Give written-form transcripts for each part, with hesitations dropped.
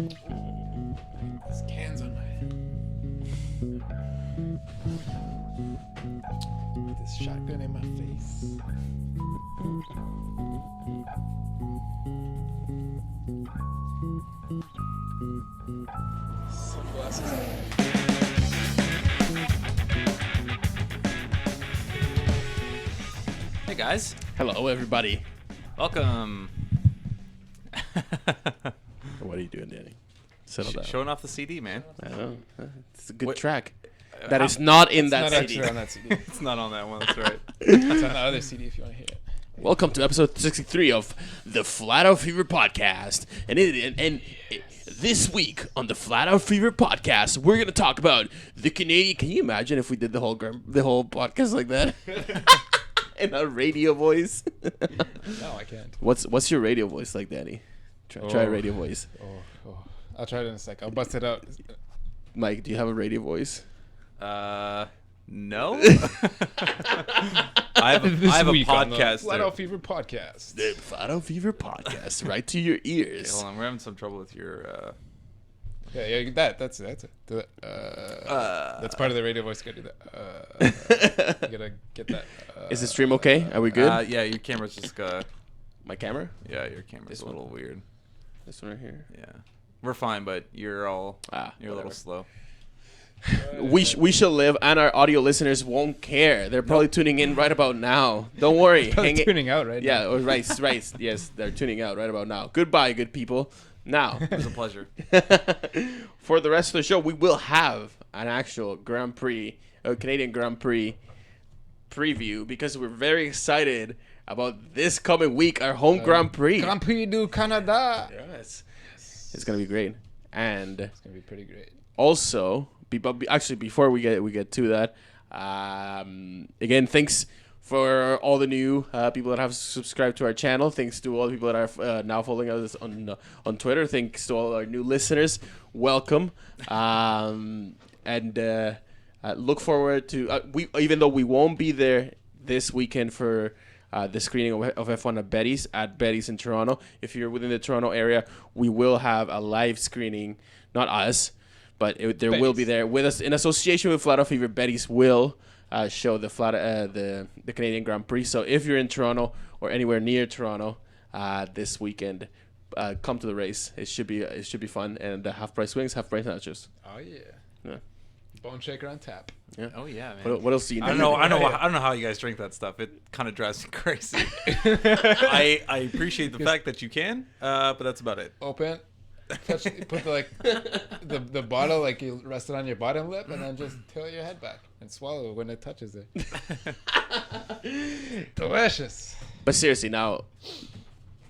This can's on my head. This shotgun in my face. Sunglasses on. Hey guys, Hello, everybody. welcome. What are you doing, Danny? Settle down. Showing off the CD, man. I know. It's a good What- track. That is not in that Not CD. actually on that CD. It's not on that one. That's right. It's on the other CD if you want to hear it. Welcome to episode 63 of the Flat Out Fever podcast. And this week on the Flat Out Fever podcast, we're gonna talk about the Canadian. Can you imagine if we did the whole podcast like that in a radio voice? No, I can't. What's your radio voice like, Danny? Try a radio voice. Oh. I'll try it in a sec. I'll bust it out. Mike, do you have a radio voice? No. I have a week on the podcast. Flat Out Fever podcast. The Flat Out Fever podcast, right to your ears. Hold on, we're having some trouble with your. Yeah, that's it. That's part of the radio voice. Gotta do that. You gotta get that. Is the stream okay? Are we good? Yeah, your camera's just. My camera? Yeah, your camera's This a one? little weird. This one right here. Yeah, we're fine, but you're all. You're a little whatever. slow. We shall live, and our audio listeners won't care. They're probably tuning in right about now. Don't worry. Probably Hang it. tuning out right Yeah, now. right. Yes, they're tuning out right about now. Goodbye, good people. Now, It was a pleasure. for the rest of the show, we will have an actual Grand Prix, Canadian Grand Prix preview because we're very excited about this coming week, our home Grand Prix. Grand Prix du Canada. Yes. It's gonna be great, and It's gonna be pretty great. also, actually, before we get to that, again, thanks for all the new people that have subscribed to our channel. Thanks to all the people that are now following us on Twitter. Thanks to all our new listeners. Welcome, and look forward to even though we won't be there this weekend for the screening of F1 at Betty's in Toronto. If you're within the Toronto area, we will have a live screening. Not us, but there will be there with us in association with Flat Out Fever. Betty's will show the the Canadian Grand Prix. So if you're in Toronto or anywhere near Toronto this weekend, come to the race. It should be fun, and half price wings, half price nachos. Oh yeah. Yeah. Bone shaker on tap. Yeah. Oh yeah, man. What else do you? I don't know. I don't know how you guys drink that stuff. It kind of drives me crazy. I appreciate the fact that you can, but that's about it. Open. Touch, put the bottle like you rest it on your bottom lip, and then just tilt your head back and swallow when it touches it. Delicious. But seriously, now,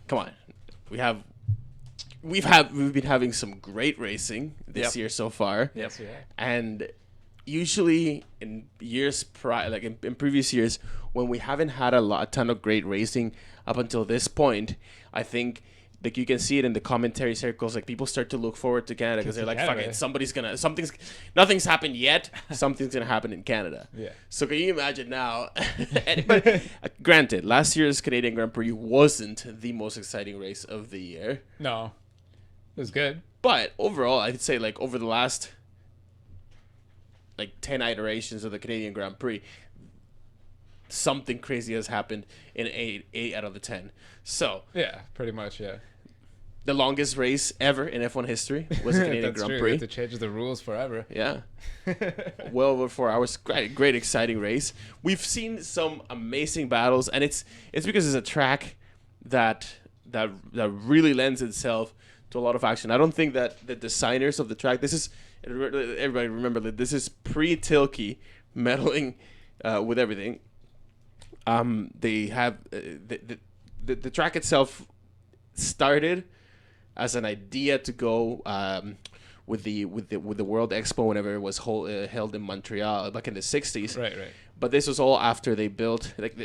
come on. We've been having some great racing this year so far. Yes, we have. And usually in years like in previous years, when we haven't had a ton of great racing up until this point, I think like you can see it in the commentary circles. Like people start to look forward to Canada because they're like, "Fuck it, nothing's happened yet. Something's gonna happen in Canada." Yeah. So can you imagine now? But granted, last year's Canadian Grand Prix wasn't the most exciting race of the year. No, it was good. But overall, I'd say like over the last 10 iterations of the Canadian Grand Prix, something crazy has happened in 8 out of the 10. So Yeah, pretty much. Yeah. the longest race ever in F1 history was the Canadian That's Grand true. Prix. They have to change the rules forever. Yeah. Well over 4 hours. Great exciting race. We've seen some amazing battles, and it's because it's a track that really lends itself to a lot of action. I don't think that the designers of the track, everybody remember that this is pre-Tilke meddling with everything. They have the track itself started as an idea to go with the World Expo whenever it was held in Montreal back in the 60s. Right. But this was all after they built, like,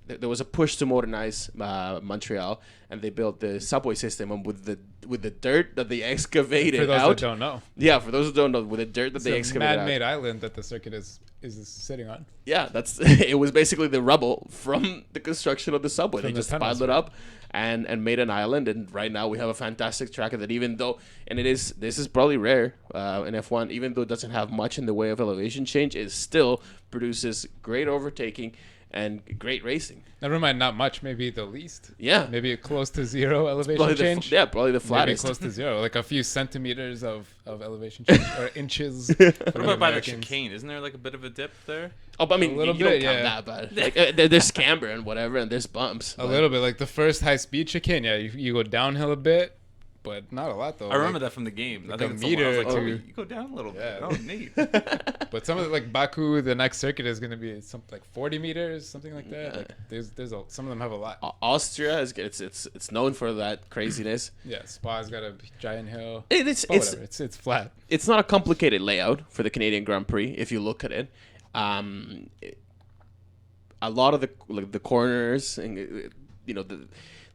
there was a push to modernize Montreal, and they built the subway system, and with the dirt that they excavated For those out. that don't know. Yeah, for those who don't know, with the dirt that It's they a excavated man-made out. island that the circuit is sitting on. Yeah, that's it was basically the rubble from the construction of the subway. From They the just tunnels, piled it right? up and made an island, and right now we have a fantastic track that even though, and this is probably rare in F1, even though it doesn't have much in the way of elevation change, it still produces great overtaking and great racing. Never mind, not much. Maybe the least. Yeah. Maybe close to zero elevation Probably change. probably the Maybe flattest. close to zero, like a few centimeters of elevation change or inches. For What the about by the Americans. chicane? Isn't there like a bit of a dip there? Oh, but I mean, A little you don't bit, count yeah. that, but like, there's camber and whatever, and there's bumps. A little bit, like the first high speed chicane. Yeah, you go downhill a bit, but not a lot though. I remember that from the game. like I think a it's the one- I was meter like, or oh, two. you go down a little bit. Yeah. Oh, neat. But some of the, like Baku, the next circuit is going to be something like 40 meters, something like that. Like there's some of them have a lot. Austria is it's known for that craziness. Yeah, Spa's got a giant hill. It's But whatever, it's flat. it's not a complicated layout for the Canadian Grand Prix if you look at it. A lot of the corners and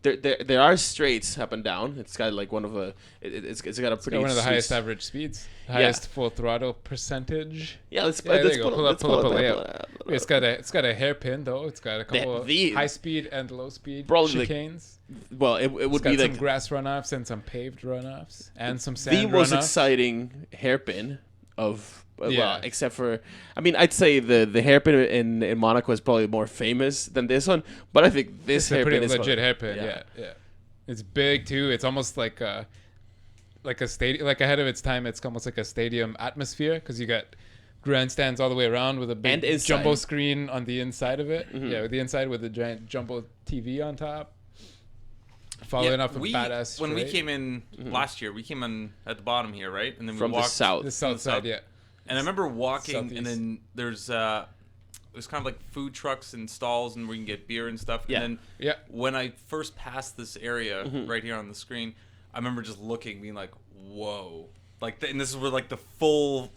there are straights up and down. It's got like one of a it's got a pretty Got one of the sweet- highest average speeds, highest full throttle percentage. Yeah, let's Yeah, there let's you go. pull up Pull up a that. layout. It's got a hairpin though. It's got a couple the- high speed and low speed Probably, like, chicanes. Well, it It's would got be some like grass runoffs and some paved runoffs and some the sand most runoffs. exciting hairpin of well, Yeah. except for I mean I'd say the hairpin in Monaco is probably more famous than this one, but I think this It's a hairpin pretty is legit one- hairpin. Yeah. It's big too. It's almost like a stadium, like ahead of its time. It's almost like a stadium atmosphere because you got grandstands all the way around with a big And inside. jumbo screen on the inside of it. Mhm. Yeah, with the inside with a giant jumbo TV on top. Following up a badass when we straight. came in last year, we came in at the bottom here, right? And then from we the walked south. the south side. Yeah. And I remember walking, Southeast. and then there's kind of like food trucks and stalls, and where you can get beer and stuff. Yeah. And then Yeah. when I first passed this area right here on the screen, I remember just looking, being like, "Whoa!" Like, and this is where like the full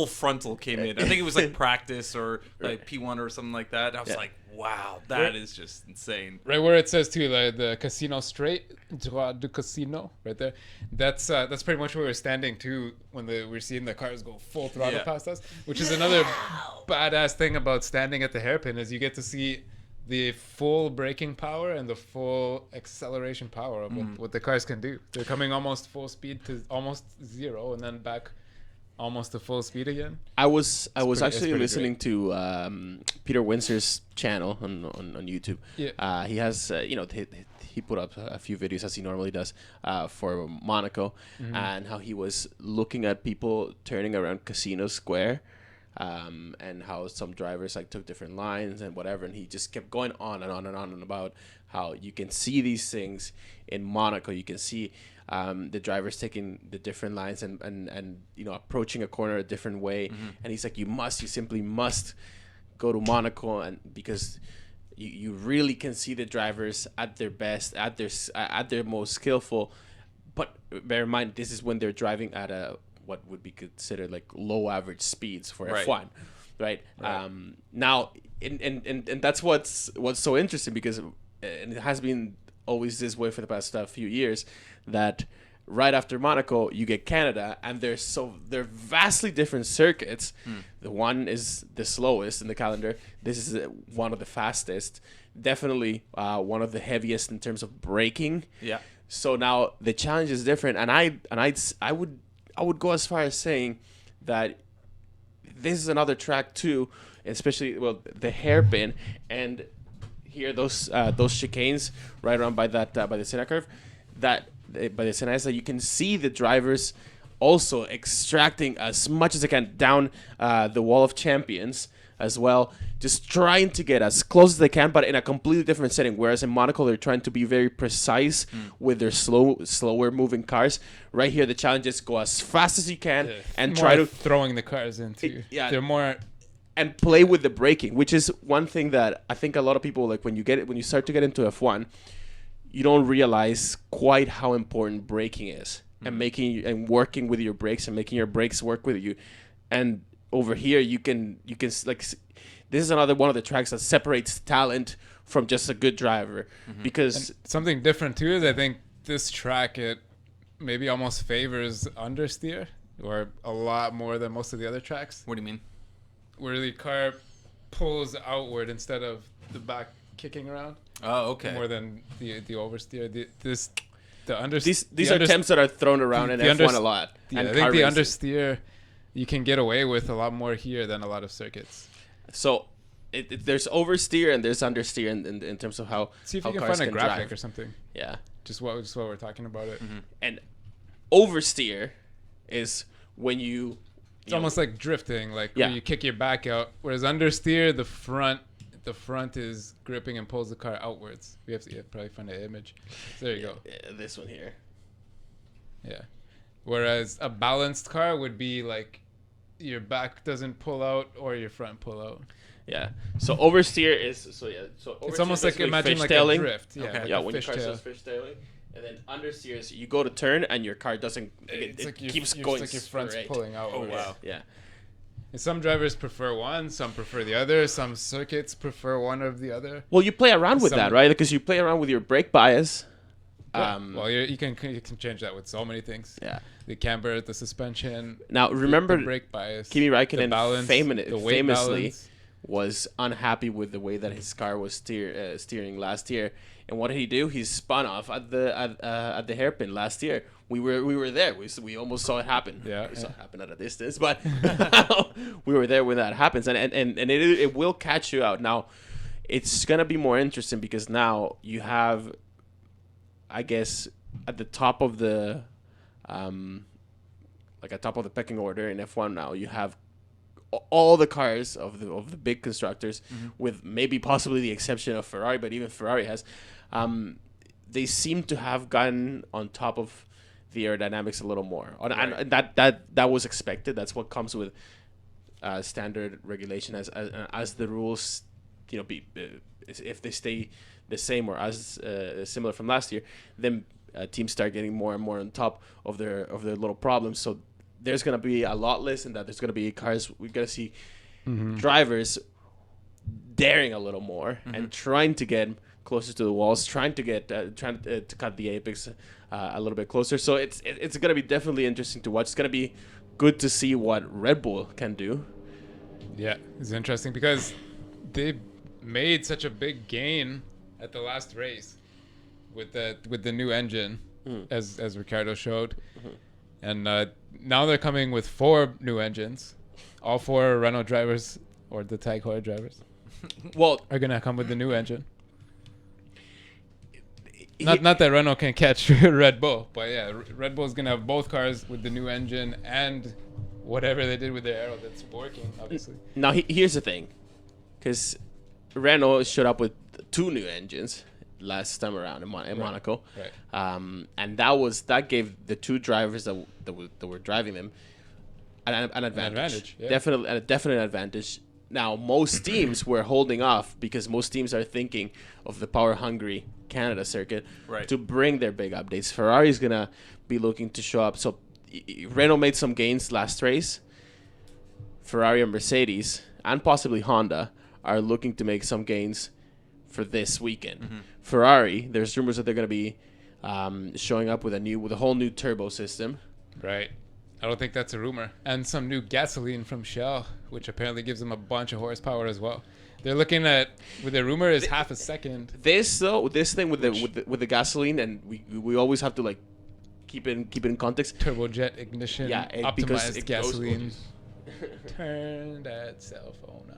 frontal came in. I think it was like practice or like P1 or something like that. I was Yeah. like, "Wow, that is just insane." Right where it says too, the casino straight, droit du casino, right there. That's pretty much where we were standing too when we were seeing the cars go full throttle Yeah. past us. Which is another badass thing about standing at the hairpin is you get to see the full braking power and the full acceleration power of what the cars can do. They're coming almost full speed to almost zero and then back almost to full speed again. I was it's actually pretty listening to Peter Windsor's channel on YouTube. Yeah. He has he put up a few videos as he normally does for Monaco, and how he was looking at people turning around Casino Square, and how some drivers like took different lines and whatever, and he just kept going on and on and on and about how you can see these things in Monaco. You can see the drivers taking the different lines and approaching a corner a different way, and he's like, you simply must go to Monaco, and because you really can see the drivers at their best, at their most skillful. But bear in mind, this is when they're driving at what would be considered like low average speeds for Right. F1, right? Now, and that's what's so interesting, because and it has been always this way for the past few years, that right after Monaco you get Canada, and they're vastly different circuits. The one is the slowest in the calendar. This is one of the fastest, definitely one of the heaviest in terms of braking. Yeah. So now the challenge is different, and I would go as far as saying that this is another track too, especially the hairpin, and here those chicanes right around by that by the Senna curve, that by the Senna, that you can see the drivers also extracting as much as they can down the wall of champions as well, just trying to get as close as they can, but in a completely different setting. Whereas in Monaco, they're trying to be very precise with their slower moving cars. Right here, the challenge is go as fast as you can and More try to throwing the cars into. Yeah. They're more. and play with the braking, which is one thing that I think a lot of people, like, when you start to get into F1, you don't realize quite how important braking is, and working with your brakes and making your brakes work with you. And over here, you can like, this is another one of the tracks that separates talent from just a good driver. Because And something different too is I think this track, it maybe almost favors understeer, or a lot more than most of the other tracks, What do you mean? where the car pulls outward instead of the back kicking around. Oh, okay. More than the oversteer. These are attempts that are thrown around in F1 a lot. Yeah, and I think car the racing. understeer you can get away with a lot more here than a lot of circuits. So there's oversteer and there's understeer in terms of how See if how you can cars find a graphic drive. or something. Yeah. Just what we're talking about it. And oversteer is when you It's almost like drifting, like Yeah. where you kick your back out. Whereas understeer, the front is gripping and pulls the car outwards. We have to probably find an image. So there you go. this one here. Yeah. Whereas a balanced car would be like your back doesn't pull out or your front pull out. Yeah. So oversteer is so oversteer It's almost is like basically imagine like a fishtailing. drift. Yeah, Okay. like Yeah, a when your car fishtail. starts fishtailing, and then understeer is you go to turn and your car doesn't. It's It like keeps it's going like your front's straight. pulling out. Oh, wow. Yeah. And some drivers prefer one, some prefer the other, some circuits prefer one or the other. Well, you play around with Some- that, right? Because you play around with your brake bias. Well, you can change that with so many things. Yeah. The camber, the suspension. Now remember, the brake bias. Kimi the Räikkönen balance, the weight famously balance. was unhappy with the way that his car was steering last year. And what did he do? He spun off at the hairpin last year. We were there. We almost saw it happen. Yeah, we saw yeah. it happen at a distance, but we were there when that happens, and it will catch you out. Now, it's gonna be more interesting because now you have, I guess, at the top of the, like at top of the pecking order in F1 now, you have all the cars of the big constructors, with maybe possibly the exception of Ferrari, but even Ferrari has, they seem to have gotten on top of the aerodynamics a little more. And that was expected. That's what comes with standard regulation as the rules, if they stay the same or as similar from last year, then teams start getting more and more on top of their little problems. So there's going to be a lot less in that. There's going to be cars. We're going to see drivers daring a little more and trying to get closer to the walls, trying to cut the apex a little bit closer. So it's going to be definitely interesting to watch. It's going to be good to see what Red Bull can do. Yeah, it's interesting because they made such a big gain at the last race with the new engine, as Ricardo showed, and now they're coming with 4 new engines. All 4 Renault drivers or the TYRE drivers Well, are gonna come with the new engine. Not that Renault can catch Red Bull, but yeah, Red Bull's gonna have both cars with the new engine and whatever they did with their aero that's working, obviously. now here's the thing, because Renault showed up with 2 new engines last time around in Monaco, Right. and that gave the 2 drivers that were driving them an advantage. Yeah. Definitely a definite advantage. Now most teams were holding off because most teams are thinking of the power hungry Canada circuit Right. to bring their big updates. Ferrari's gonna be looking to show up. So Renault made some gains last race. Ferrari and Mercedes and possibly Honda are looking to make some gains for this weekend. Ferrari, there's rumors that they're going to be showing up with a whole new turbo system. Right. I don't think that's a rumor. And some new gasoline from Shell, which apparently gives them a bunch of horsepower as well. They're looking at, with the rumor is half a second. This thing with the gasoline, and we always have to like keep it in context. Turbojet ignition, Yeah, because optimized it gasoline. Turn that cell phone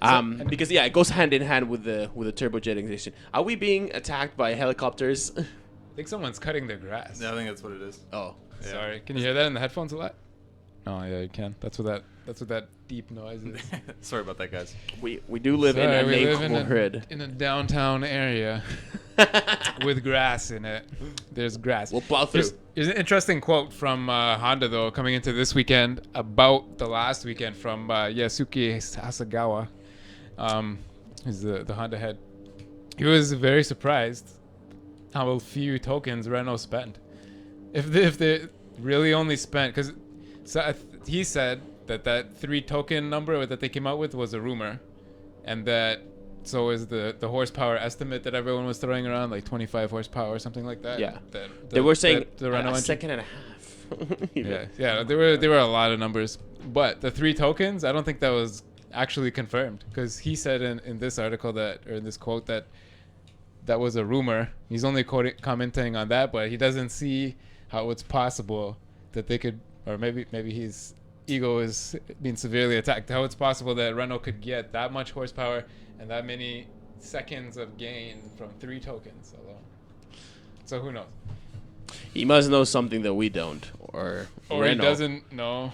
on. Because it goes hand in hand with the turbojet ignition. Are we being attacked by helicopters? I think someone's cutting their grass. Yeah, I think that's what it is. Oh, Yeah. Sorry. Can you hear that in the headphones a lot? Oh yeah, you can. That's what that deep noise is. Sorry about that, guys. we do live in a Sorry, we live neighborhood. in a downtown area with grass in it. There's grass. We'll plow through. There's an interesting quote from Honda though coming into this weekend about the last weekend from Yasuki Hasegawa. He's the Honda head. He was very surprised how few tokens Renault spent. If they really only spent, because he said that 3 token number that they came out with was a rumor, and that so is the horsepower estimate that everyone was throwing around, like 25 horsepower or something like that. Yeah. They were saying the Renault a engine. second and a half. Yeah. There were a lot of numbers, but the 3 tokens, I don't think that was actually confirmed, because he said in this article or in this quote that was a rumor. He's only commenting on that, but he doesn't see how it's possible that they could, or maybe his ego is being severely attacked, how it's possible that Renault could get that much horsepower and that many seconds of gain from 3 tokens alone. So who knows? He must know something that we don't, or he doesn't know.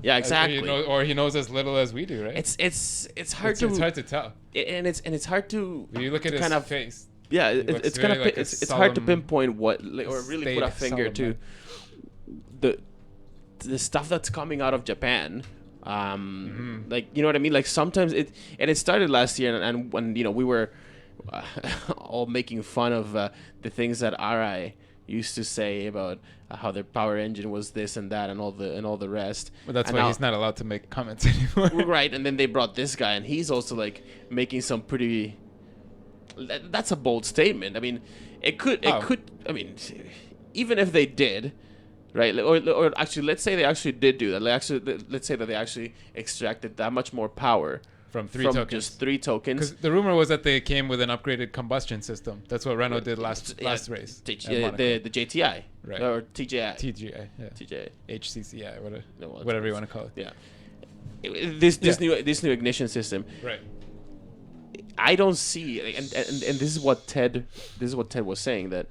Yeah, exactly. Or he knows as little as we do, right? It's hard to. It's hard to tell. And it's hard to. When you look at his face. Yeah, it's kind of like it's hard to pinpoint what, or really put a finger to the stuff that's coming out of Japan. Like, you know what I mean? Like sometimes it started last year, and when we were all making fun of the things that RI used to say about how their power engine was this and that and all the rest. But that's why he's not allowed to make comments anymore. Right, and then they brought this guy, and he's also like making some pretty. That's a bold statement. I mean, it could. I mean, even if they did, right? Or actually, let's say they actually did do that. Let's say that they actually extracted that much more power from tokens. Just 3 tokens. Because the rumor was that they came with an upgraded combustion system. That's what Renault did last race. The JTI, right? Or TJI. TGI, yeah. TJI. HCCI, whatever you want to call it. Yeah. This new ignition system. Right. I don't see, and this is what Ted was saying, that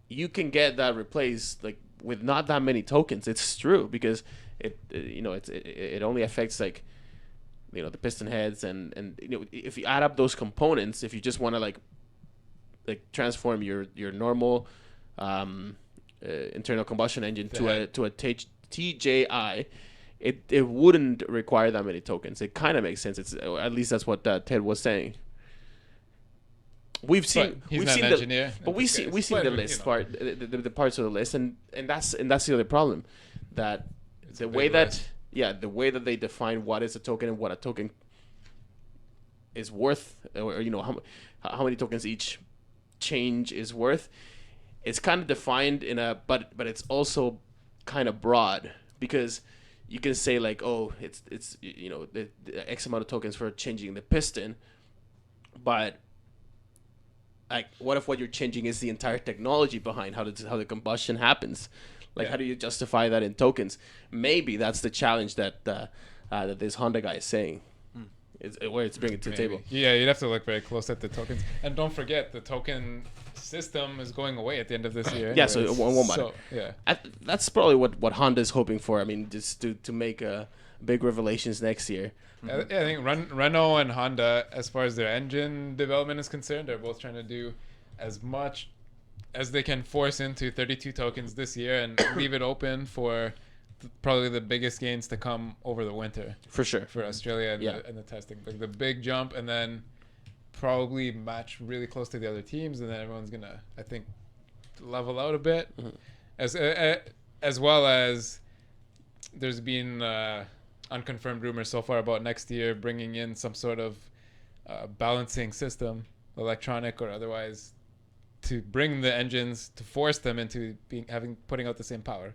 you can get that replaced like with not that many tokens. It's true, because it only affects like the piston heads and if you add up those components, if you just want to like transform your normal internal combustion engine to a TJI, it wouldn't require that many tokens. It kind of makes sense. It's at least that's what Ted was saying. We've seen an engineer, but we've seen the list part, the parts of the list, and that's the other problem, that the way that they define what is a token and what a token is worth, or how many tokens each change is worth. It's kind of defined but it's also kind of broad, because you can say like, oh, it's the X amount of tokens for changing the piston, but like, what if what you're changing is the entire technology behind how the combustion happens? Like, how do you justify that in tokens? Maybe that's the challenge that this Honda guy is saying. Where it's bringing to the table. Yeah, you'd have to look very close at the tokens, and don't forget the token system is going away at the end of this year. Yeah, so it won't matter. So, yeah, that's probably what Honda is hoping for. I mean, just to make big revelations next year. I think Renault and Honda, as far as their engine development is concerned, they're both trying to do as much as they can force into 32 tokens this year and leave it open for probably the biggest gains to come over the winter. For sure. For Australia and the testing. Like the big jump, and then probably match really close to the other teams, and then everyone's going to, I think, level out a bit. Mm-hmm. As well as there's been unconfirmed rumors so far about next year bringing in some sort of balancing system, electronic or otherwise, to bring the engines, to force them into putting out the same power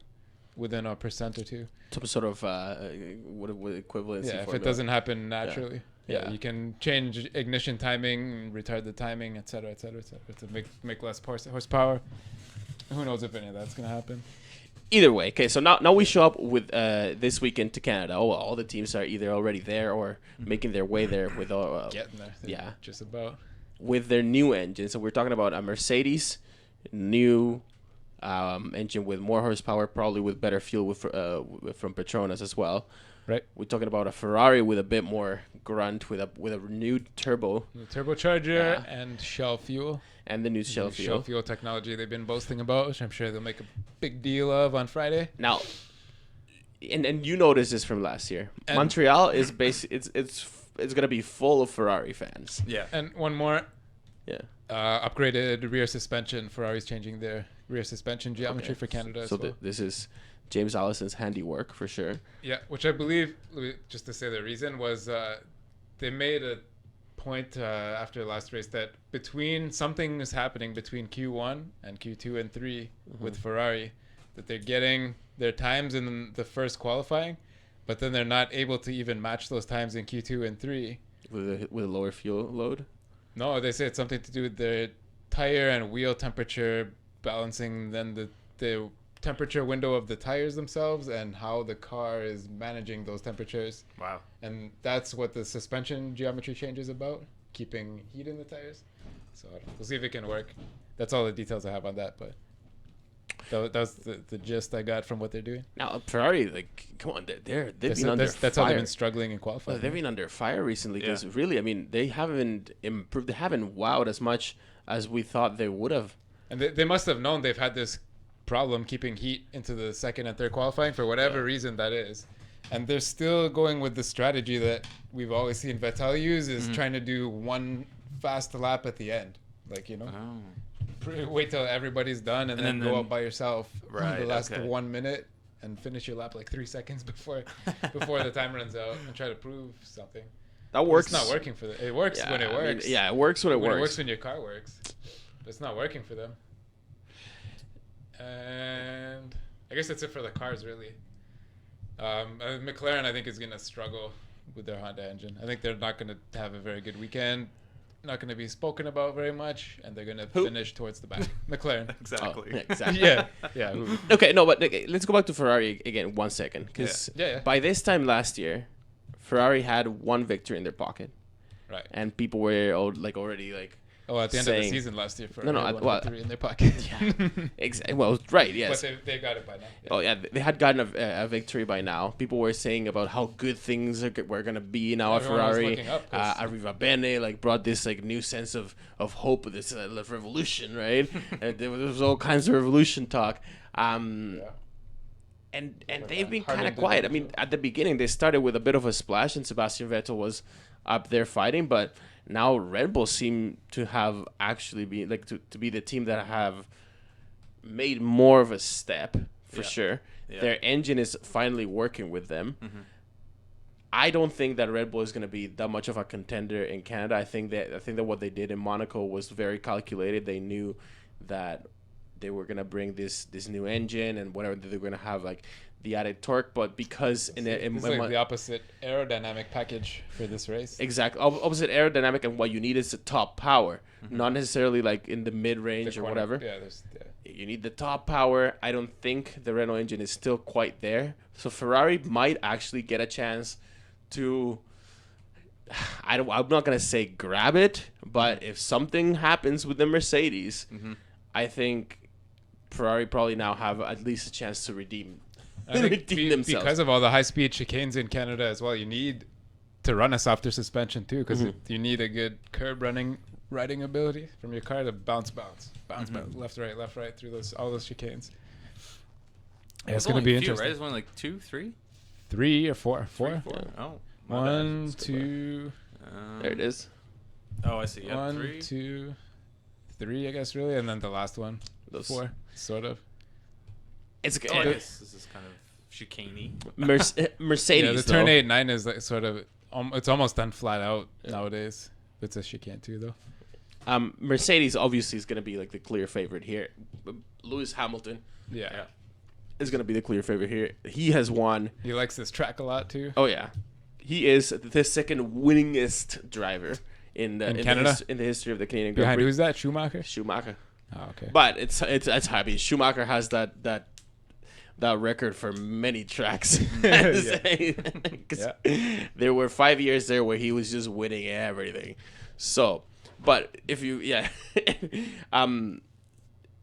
within a % or two. Some sort of what equivalency. Yeah, if it doesn't happen naturally. Yeah, you can change ignition timing, retard the timing, et cetera, to make less horsepower. Who knows if any of that's going to happen. Either way, okay, so now we show up with this weekend to Canada. Oh, well, all the teams are either already there or making their way there with getting there. Yeah, just about with their new engine. So we're talking about a Mercedes new engine with more horsepower, probably with better fuel from Petronas as well. Right. We're talking about a Ferrari with a bit more grunt, with a renewed turbo, turbocharger, and Shell fuel. And the new Shell fuel. Shell fuel technology they've been boasting about, which I'm sure they'll make a big deal of on Friday. Now, and you noticed this from last year. And Montreal is it's gonna be full of Ferrari fans. Yeah. And one more. Yeah. Upgraded rear suspension. Ferrari's changing their rear suspension geometry for Canada. So this is James Allison's handiwork for sure. Yeah, which I believe, just to say the reason, was they made a point after the last race that something is happening between Q1 and Q2 and 3 with Ferrari, that they're getting their times in the first qualifying, but then they're not able to even match those times in Q2 and 3 with a lower fuel load. No, they say it's something to do with their tire and wheel temperature balancing, then the temperature window of the tires themselves and how the car is managing those temperatures. Wow. And that's what the suspension geometry change is about, keeping heat in the tires. So we'll see if it can work. That's all the details I have on that, but that was the gist I got from what they're doing. Now Ferrari, like, come on, they've been under fire. That's how they've been struggling in qualifying. They've been under fire recently because really, I mean, they haven't improved. They haven't wowed as much as we thought they would have. And they must have known they've had this problem keeping heat into the second and third qualifying for whatever reason that is. And they're still going with the strategy that we've always seen Vettel use, is trying to do one fast lap at the end. Like, wait till everybody's done and then go out by yourself the last 1 minute and finish your lap like 3 seconds before the time runs out and try to prove something. That works. It's not working for them. It works when it works. It works when it works. It works when your car works. But it's not working for them. And I guess that's it for the cars, really. McLaren, I think, is going to struggle with their Honda engine. I think they're not going to have a very good weekend. Not going to be spoken about very much, and they're going to finish towards the back. McLaren. Exactly. Oh, exactly. Yeah. Okay, no, but let's go back to Ferrari again 1 second, because Yeah. by this time last year, Ferrari had one victory in their pocket, Right. and people were already at the end of the season last year, for three in their pocket. Exactly. Well, right. Yes. But they got it by now. Yeah. Oh yeah, they had gotten a victory by now. People were saying about how good things were gonna be now at Everyone was Ferrari. looking up, Arriva Bene brought this new sense of hope, this revolution, right? And there was all kinds of revolution talk. And they've been kind of quiet. I mean, at the beginning they started with a bit of a splash, and Sebastian Vettel was up there fighting, but now Red Bull seem to have actually been to be the team that have made more of a step for sure. Yeah. Their engine is finally working with them. Mm-hmm. I don't think that Red Bull is going to be that much of a contender in Canada. I think that what they did in Monaco was very calculated. They knew that they were going to bring this new engine and whatever, they're going to have the added torque, but because it's the opposite aerodynamic package for this race. Exactly, opposite aerodynamic, and what you need is the top power, not necessarily in the mid range or whatever. You need the top power. I don't think the Renault engine is still quite there, so Ferrari might actually get a chance to. I'm not gonna say grab it, but if something happens with the Mercedes, I think Ferrari probably now have at least a chance to redeem themselves. Because of all the high-speed chicanes in Canada as well, you need to run a softer suspension too, because you need a good curb riding ability from your car to bounce left right through all those chicanes. Yeah, it's going to be interesting. Right? It's only 2, 3, 3 or 4. 4. Oh, 1, 2. There it is. Oh, I see. Yep, 1, 3. 2, 3, I guess, really, and then the last one. 4, sort of. It's I guess this is kind of chicane-y. Mercedes. Yeah, the turn 8, 9 is sort of. It's almost done flat out nowadays. It's a chicane too, though. Mercedes obviously is going to be the clear favorite here. Lewis Hamilton. Yeah. Is going to be the clear favorite here. He has won. He likes this track a lot too. Oh yeah, he is the second winningest driver in Canada, in the history of the Canadian Grand Prix. Who's that? Schumacher. Oh, okay. But it's happy. Schumacher has that record for many tracks. There were 5 years there where he was just winning everything. So, but if you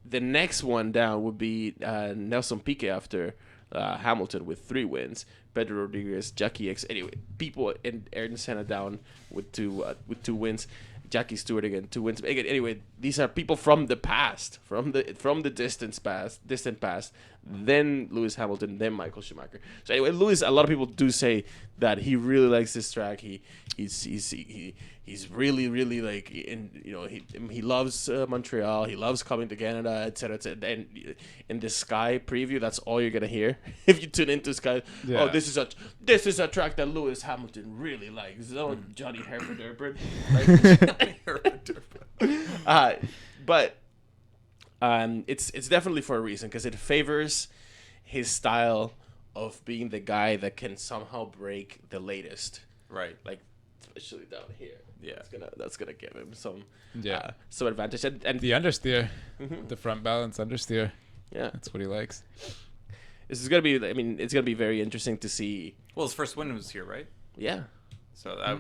the next one down would be Nelson Piquet after Hamilton with 3 wins. Pedro Rodriguez, Jackie X. Anyway, people in Ayrton Senna down with 2 wins. Jackie Stewart again, 2 wins. Again, anyway, these are people from the past, from the distant past then Lewis Hamilton, then Michael Schumacher. So anyway, Lewis, a lot of people do say that he really likes this track. He's really like, he loves Montreal. He loves coming to Canada, etc. And in the Sky preview, that's all you're gonna hear if you tune into Sky. Yeah. Oh, this is a track that Lewis Hamilton really likes. Oh, Johnny Herford. But it's definitely for a reason, because it favors his style of being the guy that can somehow break the latest. Right. Like, especially down here. Yeah. That's gonna give him some advantage. And The understeer, the front balance understeer. yeah, That's what he likes. this is gonna be. I mean, it's gonna be very interesting to see. Well, his first win was here, right? Yeah, So that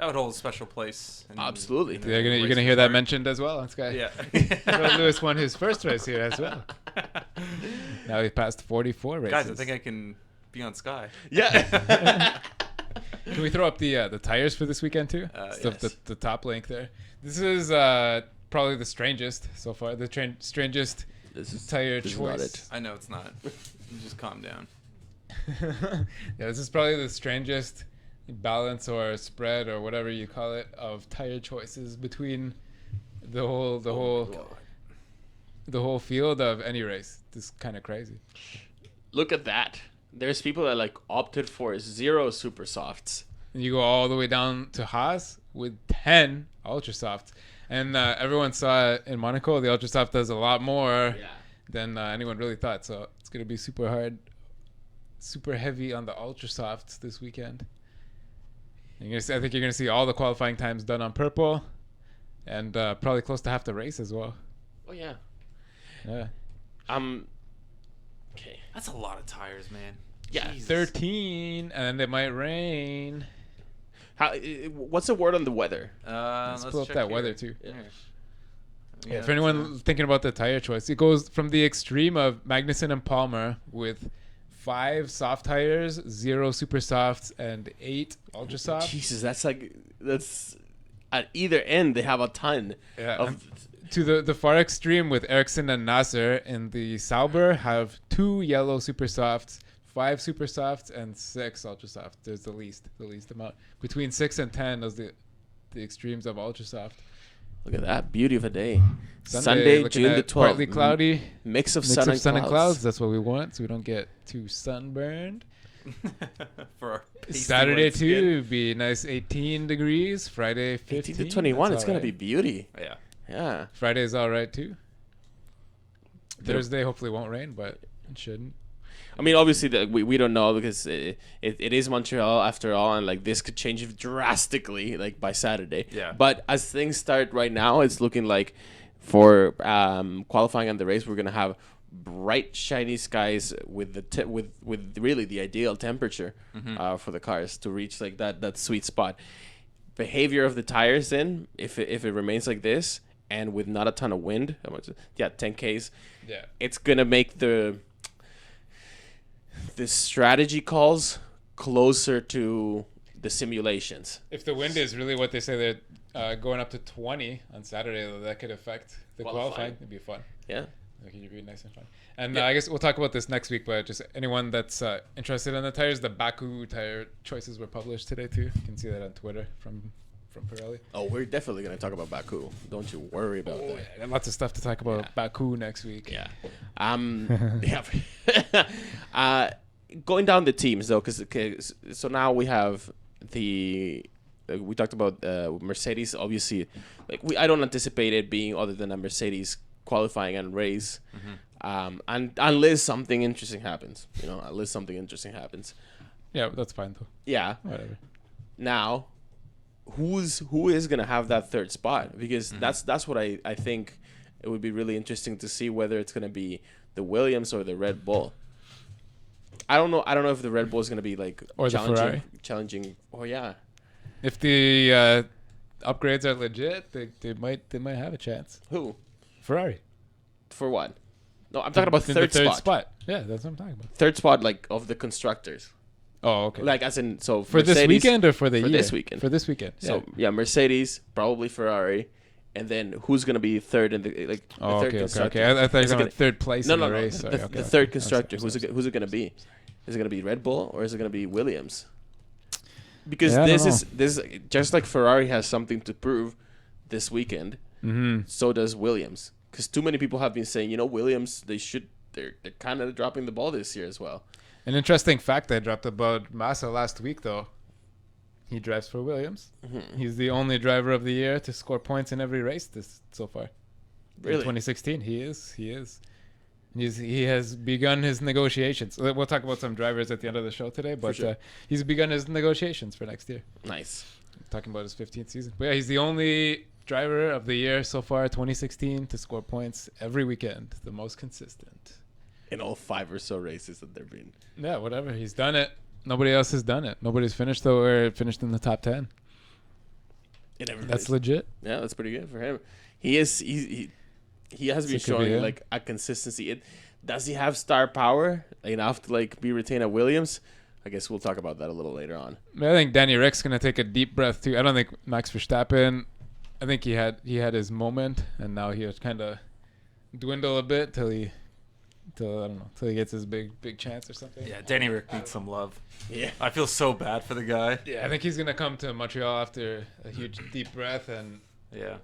would hold a special place. Absolutely. in You're the gonna hear racer's that heart. mentioned as well. This guy. Yeah. Lewis won his first race here as well. Now he passed 44 races. Guys, I think I can be on Sky. yeah. Can we throw up the tires for this weekend too? Yes. The top link there. This is probably the strangest so far. The strangest tire this is not choice. it. I know it's not. You just calm down. Yeah, this is probably the strangest balance or spread or whatever you call it of tire choices between the whole field of any race. This is kind of crazy. Look at that. There's people that like opted for 0 super softs. And you go all the way down to Haas with 10 ultra softs, and everyone saw it in Monaco. The ultra soft does a lot more than anyone really thought. So it's gonna be super hard, super heavy on the ultra softs this weekend. I think you're gonna see all the qualifying times done on purple, and probably close to half the race as well. Oh yeah. Yeah, Okay. That's a lot of tires, man. Yeah. Jesus. 13, and it might rain. What's the word on the weather? Let's pull up check that here. weather too. Yeah. Yeah, for anyone thinking about the tire choice, it goes from the extreme of Magnussen and Palmer with 5 soft tires, 0 super softs, and 8 ultra softs. Jesus, that's at either end they have a ton Yeah, of. to the far extreme with Ericsson and Nasser in the Sauber have 2 yellow super softs, 5 super softs, and 6 ultra softs. There's the least amount. Between 6 and 10 is the extremes of ultra soft. Look at that, beauty of a day. Sunday June the 12th. Partly cloudy. Mix of Mix sun, of and, sun clouds. and clouds. That's what we want, so we don't get too sunburned. For our pasty Saturday white skin. too be nice 18 degrees. Friday 15 18 to 21. That's It's gonna all be right. beauty. Yeah. Yeah. Friday's all right too. Thursday hopefully won't rain, but it shouldn't. I mean, obviously, we don't know because it is Montreal after all, and like this could change drastically like by Saturday. Yeah. But as things start right now, it's looking like for qualifying on the race, we're gonna have bright, shiny skies with with really the ideal temperature for the cars to reach like that sweet spot. Behavior of the tires, then, if it remains like this and with not a ton of wind, 10 Ks. Yeah. It's gonna make the strategy calls closer to the simulations. If the wind is really what they say they're going up to 20 on Saturday, that could affect the qualifying. It'd be fun. Yeah. It could be nice and fun. And I guess we'll talk about this next week, but just anyone that's interested in the tires, the Baku tire choices were published today too. You can see that on Twitter from Pirelli. Oh, we're definitely gonna talk about Baku. Don't you worry about that. Yeah, lots of stuff to talk about Baku next week. Yeah. Going down the teams though, because so now we have we talked about Mercedes. Obviously, I don't anticipate it being other than a Mercedes qualifying and race, and unless something interesting happens. Yeah, that's fine though. Yeah. Whatever. Now, who is gonna have that third spot? Because that's what I think it would be really interesting to see whether it's gonna be the Williams or the Red Bull. I don't know if the Red Bull is gonna be like Or the Ferrari. challenging. Oh yeah. If the upgrades are legit, they might have a chance. Who? Ferrari. For what? No, I'm talking about In third, the spot. Yeah, that's what I'm talking about. Third spot, like of the constructors. Oh, okay. Like as in so for this Mercedes- weekend or for the for year? this weekend. For this weekend. So yeah, Mercedes, probably Ferrari, and then who's gonna be third in the like the Oh, third okay. constructor. I thought you Is were it going third place No, in no, the no. race. Sorry, The third constructor. Who's it gonna be? Is it gonna be Red Bull or is it gonna be Williams? Because Yeah, I don't this is just like Ferrari has something to prove this weekend. Mm-hmm. So does Williams. Because too many people have been saying, Williams, they're kind of dropping the ball this year as well. An interesting fact I dropped about Massa last week, though. He drives for Williams. Mm-hmm. He's the only driver of the year to score points in every race so far. Really? In 2016, he is. He has begun his negotiations. We'll talk about some drivers at the end of the show today, but sure. He's begun his negotiations for next year. Nice. Talking about his 15th season. But yeah, he's the only driver of the year so far, 2016, to score points every weekend. The most consistent. In all 5 or so races that there've been. Yeah, whatever. He's done it. Nobody else has done it. Nobody's finished, though, or finished in the top 10. That's legit. Yeah, that's pretty good for him. He has been showing like a consistency. Does he have star power enough to like be retained at Williams? I guess we'll talk about that a little later on. I think Danny Rick's gonna take a deep breath too. I don't think Max Verstappen. I think he had his moment, and now he kind of dwindle a bit till he gets his big chance or something. Yeah, Danny Rick needs some love. Yeah, I feel so bad for the guy. Yeah, I think he's gonna come to Montreal after a huge deep breath and Yeah.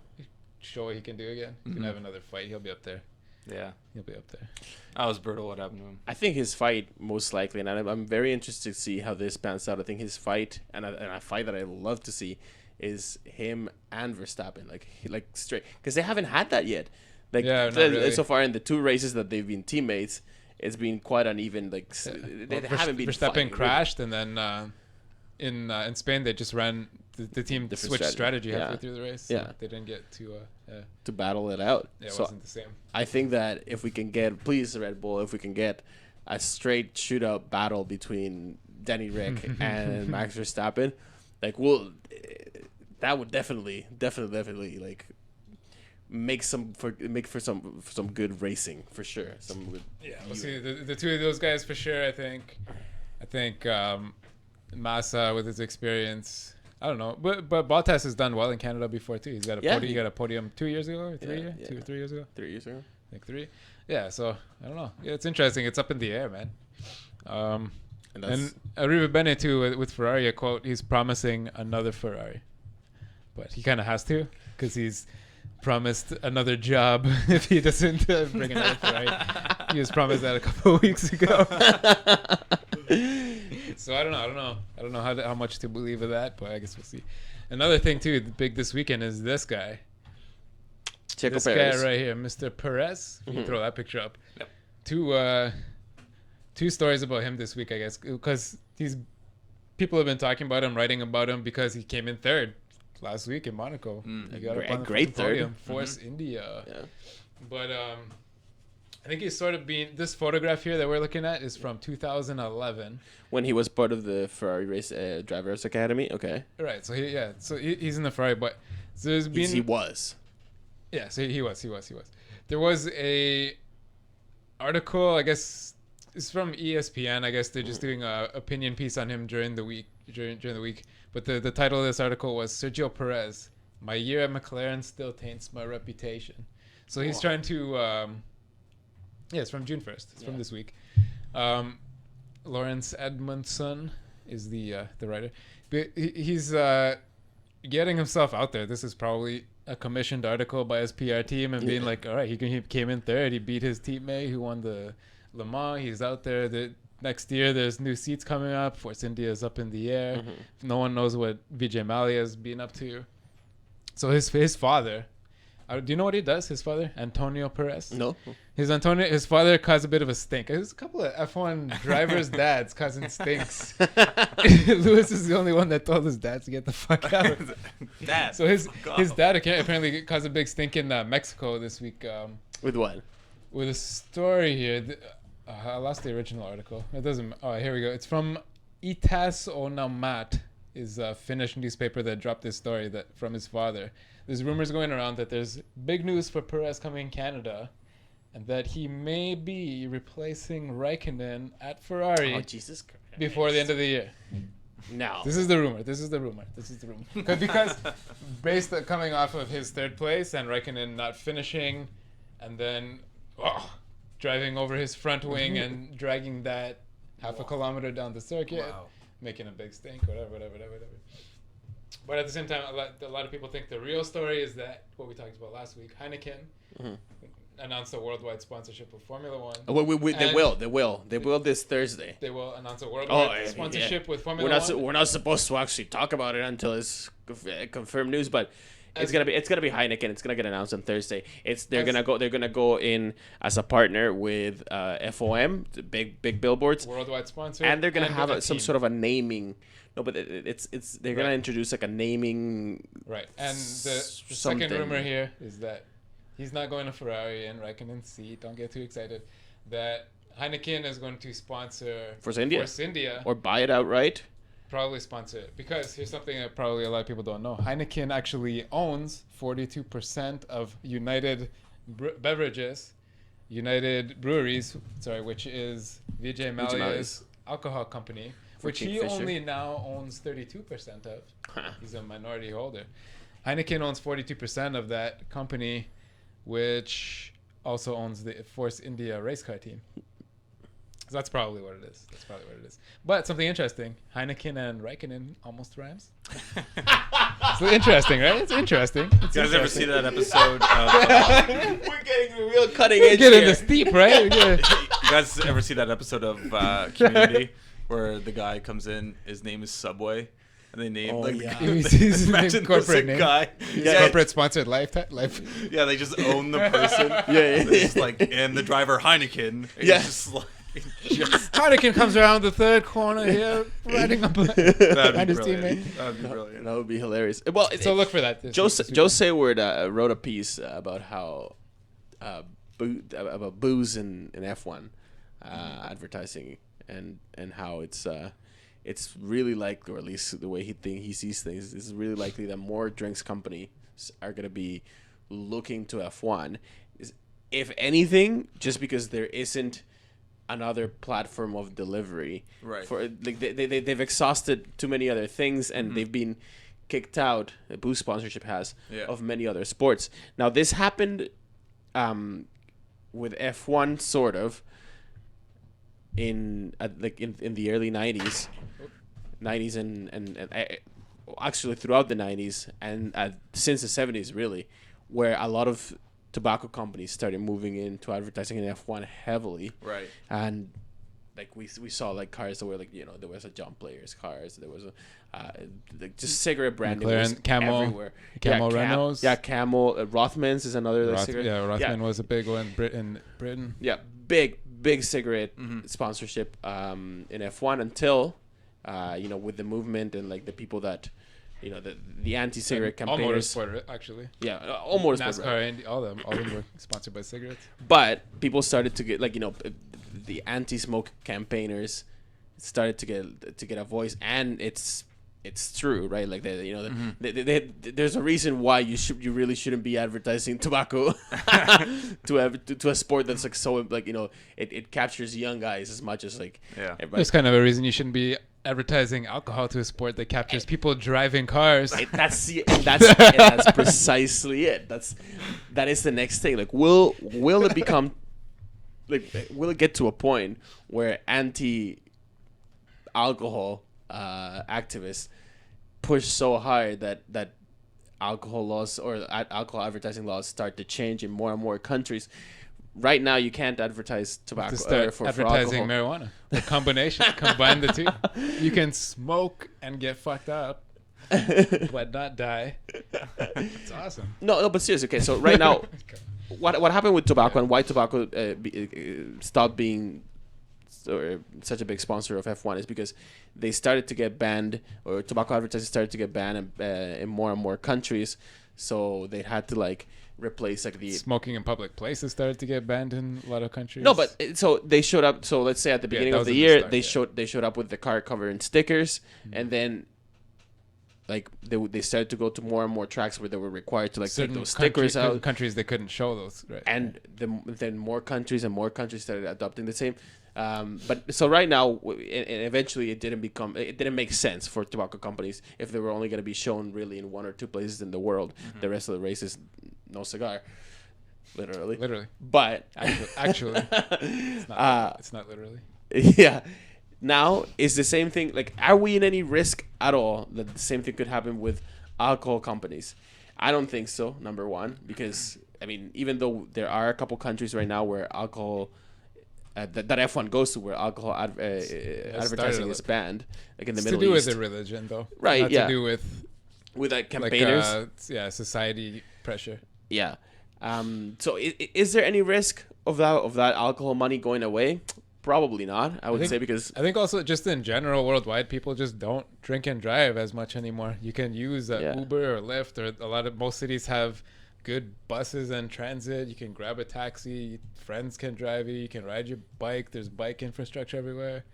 show what he can do again. He's gonna have another fight. He'll be up there. Yeah. He'll be up there. That was brutal what happened to him. I think his fight most likely, and I'm very interested to see how this pans out. I think his fight and a fight that I love to see is him and Verstappen, like straight, because they haven't had that yet. Like Yeah, not really. so far in the 2 races that they've been teammates, it's been quite uneven. Like they haven't been. Verstappen fighting, crashed, and then in Spain they just ran the team Different switched strategy strategy. halfway Yeah. through the race. So Yeah. they didn't get to to battle it out. it So wasn't the same. I think that if we can get, please Red Bull, if we can get a straight shootout battle between Danny Rick and Max Verstappen, like that would definitely like make for some good racing for sure. We'll see the 2 of those guys for sure. I think Massa with his experience. I don't know, but Bottas has done well in Canada before too. He's got he got a podium 2 years ago or 3 years, 2 or 3 years ago. 3 years ago. I think 3. Yeah, so I don't know. Yeah, it's interesting. It's up in the air, man. And Arriva Bene too with Ferrari. A quote: "He's promising another Ferrari, but he kind of has to because he's promised another job if he doesn't bring another Ferrari. He was promised that a couple of weeks ago." So I don't know how much to believe of that, but I guess we'll see. Another thing too, big this weekend is this guy. CHECO This Perez. guy right here, Mr. Perez. You can throw that picture up. Yep. Two stories about him this week, I guess, because people have been talking about him, writing about him because he came in third last week in Monaco. He got up on the great third. podium, Force India. Yeah. But I think he's sort of been. This photograph here that we're looking at is from 2011. When he was part of the Ferrari race drivers academy. Okay. Right. So he's in the Ferrari, but so there's been He was. Yeah, so he was. There was a article, I guess it's from ESPN. I guess they're just doing a opinion piece on him during the week. But the title of this article was Sergio Perez, "My year at McLaren still taints my reputation." So he's trying to. It's from June 1st. It's from this week. Lawrence Edmondson is the writer, but he's getting himself out there. This is probably a commissioned article by his PR team and being like, all right, he came in third. He beat his teammate who won the Le Mans. He's out there. The next year, there's new seats coming up. Force India is up in the air. No one knows what Vijay Mallya has been up to. So his father, do you know what he does? His father, Antonio Perez. No. His father caused a bit of a stink. There's a couple of F1 drivers' dads causing stinks. Lewis is the only one that told his dad to get the fuck out. Dad. So his dad apparently caused a big stink in Mexico this week. With what? With a story here. I lost the original article. It doesn't. Oh, here we go. It's from Itas Onamat, is a Finnish newspaper that dropped this story from his father. There's rumors going around that there's big news for Perez coming in Canada, and that he may be replacing Raikkonen at Ferrari Oh, Jesus Christ. before the end of the year. No. This is the rumor. Because based on coming off of his third place and Raikkonen not finishing, and then driving over his front wing and dragging that half a kilometer down the circuit, making a big stink, whatever. But at the same time, a lot of people think the real story is that what we talked about last week. Heineken announced a worldwide sponsorship with Formula One. They will this Thursday. They will announce a worldwide sponsorship with Formula One. We're not supposed to actually talk about it until it's confirmed news, but it's gonna be Heineken. It's gonna get announced on Thursday. They're gonna go in as a partner with FOM, the big billboards, worldwide sponsor, and they're gonna have some sort of a naming. No, but they're gonna introduce like a naming. Right, and the second rumor here is that he's not going to Ferrari and Raikkonen seat. Don't get too excited. That Heineken is going to sponsor Force India or buy it outright. Probably sponsor it, because here's something that probably a lot of people don't know. Heineken actually owns 42% of United Beverages, United Breweries, which is Vijay Mallya's alcohol company, which he only now owns 32% of. He's a minority holder. Heineken owns 42% of that company, which also owns the Force India race car team. So that's probably what it is. But something interesting, Heineken and Raikkonen almost rhymes. It's interesting, right? It's interesting. You guys ever see that episode of... We're getting real cutting edge We're getting this deep, right? You guys ever see that episode of Community where the guy comes in, his name is Subway, and they name his corporate name. Guy. Corporate sponsored life. Yeah, they just own the person. It's like, and the driver Heineken. Just like... Heineken comes around the third corner here, riding up behind his teammate. That'd be brilliant. That would be hilarious. Well, so look for that. Joe Sayward wrote a piece about how about booze in F1 advertising and how it's really likely, or at least the way he sees things, it's really likely that more drinks companies are going to be looking to F1. If anything, just because there isn't another platform of delivery, right? For like they've exhausted too many other things, and they've been kicked out. Boost sponsorship has of many other sports. Now this happened with F1 sort of in the early 90s and actually throughout the 90s and since the 70s really, where a lot of tobacco companies started moving into advertising in F1 heavily, right? And like we saw like cars that were like, there was a John Player's cars, there was a just cigarette branding was Camel, everywhere. Camel Renaults. Camel. Rothmans is another cigarette. Yeah, Rothman was a big one in Britain. Yeah, big cigarette sponsorship in F1 until with the movement and like the people that the anti-cigarette campaigners. All motorsport, actually. Yeah, all motorsport. NASCAR, Indy, all them were sponsored by cigarettes. But people started to get the anti-smoke campaigners started to get a voice, and it's true, right? Like there's a reason why you really shouldn't be advertising tobacco to a sport that's like so like it captures young guys as much as like everybody. There's kind of a reason you shouldn't be advertising alcohol to a sport that captures people driving cars. That's precisely it. That is the next thing. Like, will it become will it get to a point where anti-alcohol activists push so hard that alcohol laws or alcohol advertising laws start to change in more and more countries? Right now, you can't advertise tobacco for advertising alcohol. marijuana. The combination, combine the two. You can smoke and get fucked up, but not die. It's awesome. No, but seriously, okay. So right now, what happened with tobacco and why tobacco stopped being such a big sponsor of F1 is because they started to get banned, or tobacco advertising started to get banned in more and more countries. So they had to replace the smoking in public places started to get banned in a lot of countries. No, but so they showed up. So let's say at the beginning of the year, they showed up with the car covered in stickers, and then they started to go to more and more tracks where they were required to take those stickers out. Countries they couldn't show those, right? And then more countries started adopting the same. But so right now, and eventually it didn't make sense for tobacco companies if they were only going to be shown really in 1 or 2 places in the world. The rest of the races, no cigar, literally. But Actually, it's not literally. yeah. Now is the same thing. Like, are we in any risk at all that the same thing could happen with alcohol companies? I don't think so. Number one, because I mean, even though there are a couple countries right now where alcohol that F1 goes to, where alcohol advertising is banned, like in the Middle East. It's to do with the religion, though. Right. Not to do with like campaigners. Society pressure. Yeah. So is there any risk of that alcohol money going away? Probably not. I would say, because I think also just in general worldwide, people just don't drink and drive as much anymore. You can use Uber or Lyft, or most cities have good buses and transit. You can grab a taxi. Friends can drive you. You can ride your bike. There's bike infrastructure everywhere.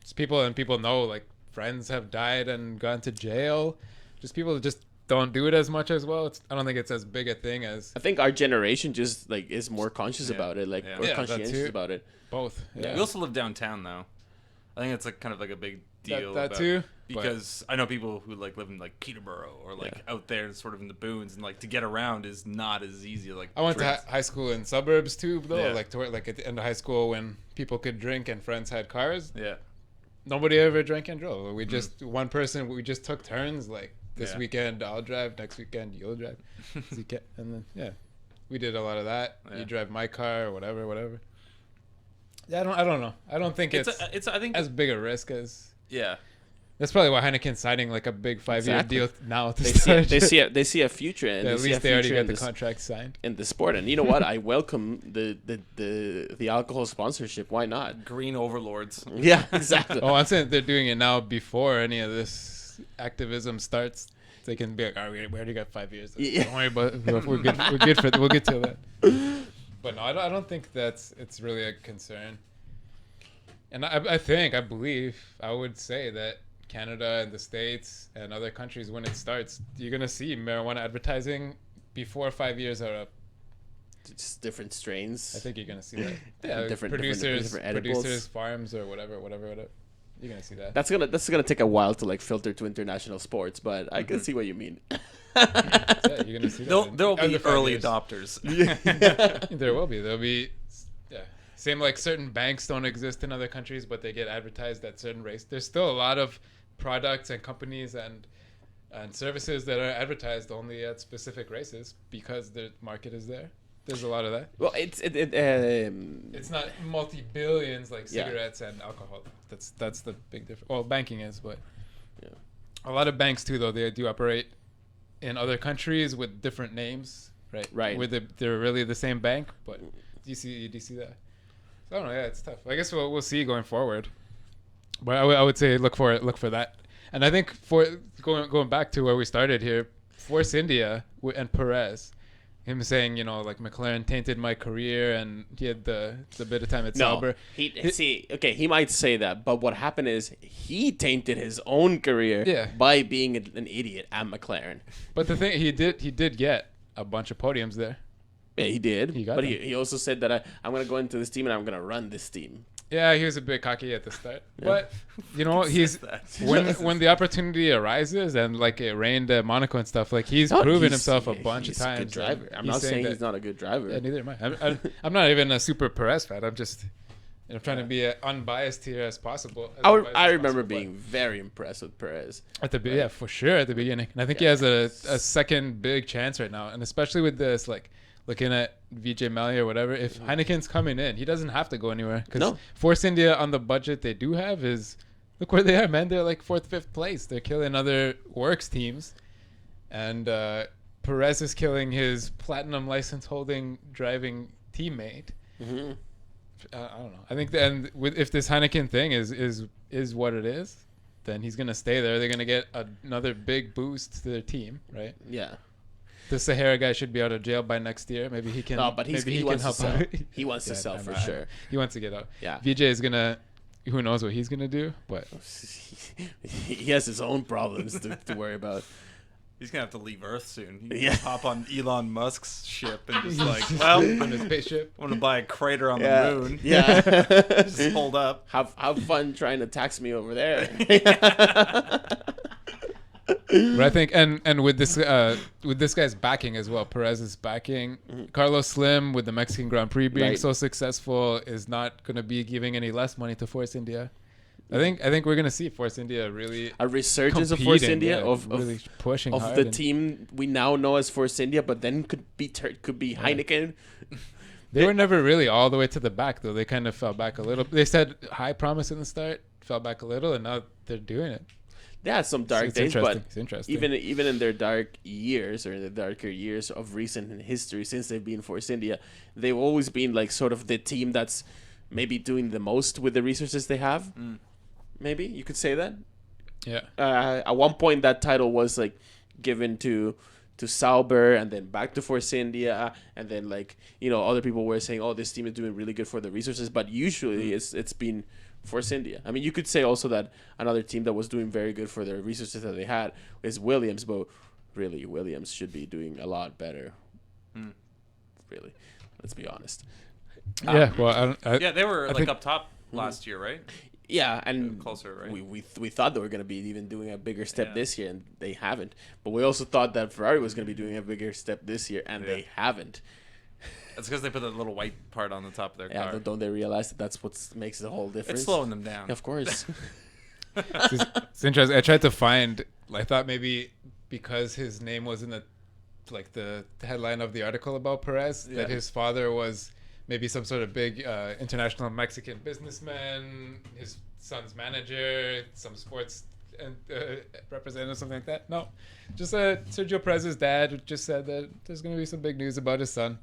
Just people know, like, friends have died and gone to jail. Just people just don't do it as much as well. I don't think it's as big a thing as. I think our generation just like is more conscious about it, like or conscientious about it. Both. Yeah. We also live downtown though. I think it's like kind of like a big deal. That too. Because I know people who like live in like Peterborough or like out there sort of in the boons, and like to get around is not as easy. Like I went to high school in suburbs too, though. Yeah. Like at the end of high school when people could drink and friends had cars. Yeah. Nobody ever drank and drove. We just one person. We just took turns. Like this weekend I'll drive. Next weekend you'll drive. And then we did a lot of that. Yeah. You drive my car or whatever. Yeah, I don't know. I don't think it's I think as big a risk as. Yeah. That's probably why Heineken's signing like a big 5-year deal now. They see a future, and at least they already got the contract signed in the sport. And you know what? I welcome the alcohol sponsorship. Why not? Green overlords. Yeah, exactly. Oh, I'm saying they're doing it now before any of this activism starts. They can be like, "Oh, we already got 5 years. Don't worry about it. We're good. We're good for. We'll get to that." But no, I don't think it's really a concern. And I believe, I would say that Canada and the States and other countries, when it starts, you're going to see marijuana advertising before 5 years are up. Just different strains. I think you're going to see that. Yeah, different producers, farms, or whatever. You're going to see that. That's gonna take a while to like filter to international sports, but I can see what you mean. Yeah, you're going to see that. There'll be early adopters. There will be. There'll be. Same like certain banks don't exist in other countries, but they get advertised at certain races. There's still a lot of products and companies and services that are advertised only at specific races because the market is there. There's a lot of that. Well, it's not multi-billions like cigarettes and alcohol. That's the big difference. Well, banking is, but a lot of banks too, though, they do operate in other countries with different names, right? Right. Where they're really the same bank, but do you see that? So I don't know. Yeah, it's tough. I guess we'll see going forward. But I would say look for that. And I think for going back to where we started here, Force India and Perez, him saying, like McLaren tainted my career and he had the bit of time at Sauber. He might say that, but what happened is he tainted his own career by being an idiot at McLaren. But the thing, he did get a bunch of podiums there. Yeah, he did. He also said that I'm going to go into this team and I'm going to run this team. Yeah, he was a bit cocky at the start. Yeah. But, he's when the opportunity arises and like it rained at Monaco and stuff, like he's proven himself a bunch of times. He's a good driver. I'm not saying he's not a good driver. Yeah, neither am I. I'm not even a super Perez fan. I'm just trying to be unbiased here as possible. I remember being very impressed with Perez. For sure at the beginning. And I think he has a second big chance right now. And especially with this, like, looking at Vijay Mallya or whatever, if Heineken's coming in, he doesn't have to go anywhere. Because Force India, on the budget they do have, is look where they are, man. They're like 4th, 5th place. They're killing other works teams. And Perez is killing his platinum license holding driving teammate. Mm-hmm. I don't know. I think if this Heineken thing is what it is, then he's going to stay there. They're going to get another big boost to their team, right? Yeah. The Sahara guy should be out of jail by next year. Maybe he can. No, but he can help out. He wants to sell for sure. He wants to get out. Yeah. Vijay is gonna. Who knows what he's gonna do? But he has his own problems to worry about. He's gonna have to leave Earth soon. He can Yeah. just hop on Elon Musk's ship and just like, well, On his spaceship. I'm gonna buy a crater on the moon. Yeah. Just hold up. Have fun trying to tax me over there. But I think, and with this guy's backing as well, Perez's backing, Carlos Slim with the Mexican Grand Prix being Right. so successful is not going to be giving any less money to Force India. I think we're going to see Force India really A resurgence of Force competing, India yeah, of really pushing of hard the and- team we now know as Force India, but then could be Heineken. They were never really all the way to the back though. They kind of fell back a little. They said high promise in the start, fell back a little, and now they're doing it. They had some dark It's days, but It's interesting. even in their dark years or in the darker years of recent history since they've been Force India, they've always been like sort of the team that's maybe doing the most with the resources they have. Maybe you could say that. Yeah. At one point, that title was like given to Sauber, and then back to Force India, and then like other people were saying, "Oh, this team is doing really good for the resources," but usually it's been Force India. I mean, you could say also that another team that was doing very good for the resources that they had is Williams, but really Williams should be doing a lot better. Really, let's be honest. Yeah. Well, Yeah, they were like think- up top last year, right? Yeah, and Closer, right? we thought they were going to be even doing a bigger step Yeah. this year, and they haven't. But we also thought that Ferrari was going to be doing a bigger step this year, and they haven't. That's because they put that little white part on the top of their Yeah, car. don't they realize that that's what makes the whole difference? It's slowing them down. Of course. it's interesting. I tried to find. I thought maybe because his name was in the headline of the article about Perez, that his father was maybe some sort of big international Mexican businessman, his son's manager, some sports representative, something like that. No, just Sergio Perez's dad just said that there's going to be some big news about his son.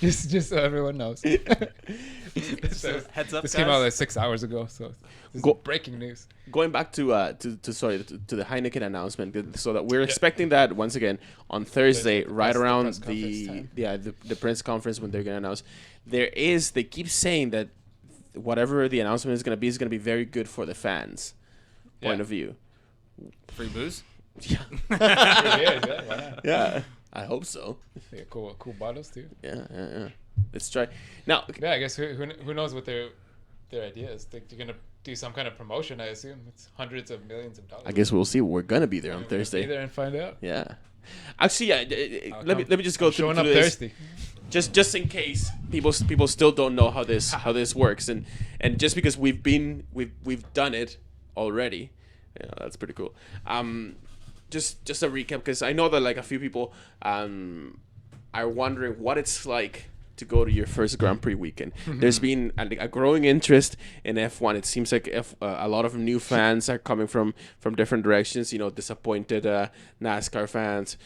Just so everyone knows. So, Heads up, this guys. came out like 6 hours ago, so this is breaking news. Going back to the Heineken announcement, so that we're expecting that once again on Thursday, right the around press conference time. the press conference when they're gonna announce. They keep saying that whatever the announcement is gonna be very good for the fans' point Yeah. of view. Free booze? Yeah, Yeah, why not? yeah, I hope so. Yeah, cool bottles too. Yeah. Let's try now. Yeah, I guess who knows what their idea is? They're gonna do some kind of promotion. I assume it's hundreds of millions of dollars. I guess we'll see. We're gonna be there on We're gonna Thursday. Be there and find out. Yeah. Actually, yeah. I'll Let come. me just go I'm through showing up this. thirsty. Just in case people still don't know how this works, and just because we've done it already, yeah, that's pretty cool. Just a recap, because I know that like a few people are wondering what it's like to go to your first Grand Prix weekend. There's been a growing interest in F1. It seems like a lot of new fans are coming from different directions. Disappointed NASCAR fans,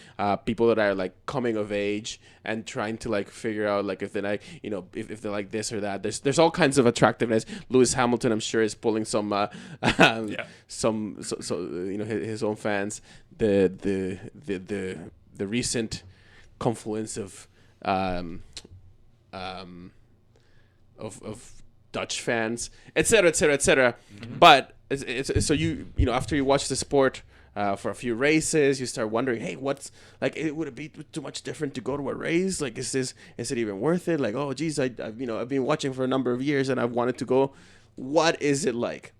people that are like coming of age and trying to like figure out like if they like if they like this or that. There's all kinds of attractiveness. Lewis Hamilton, I'm sure, is pulling some his own fans. The recent confluence of Dutch fans, etc., etc., etc. But it's so after you watch the sport for a few races, you start wondering, hey, would it be too much different to go to a race? Like, is it even worth it? Like, oh, geez, I've been watching for a number of years and I've wanted to go. What is it like?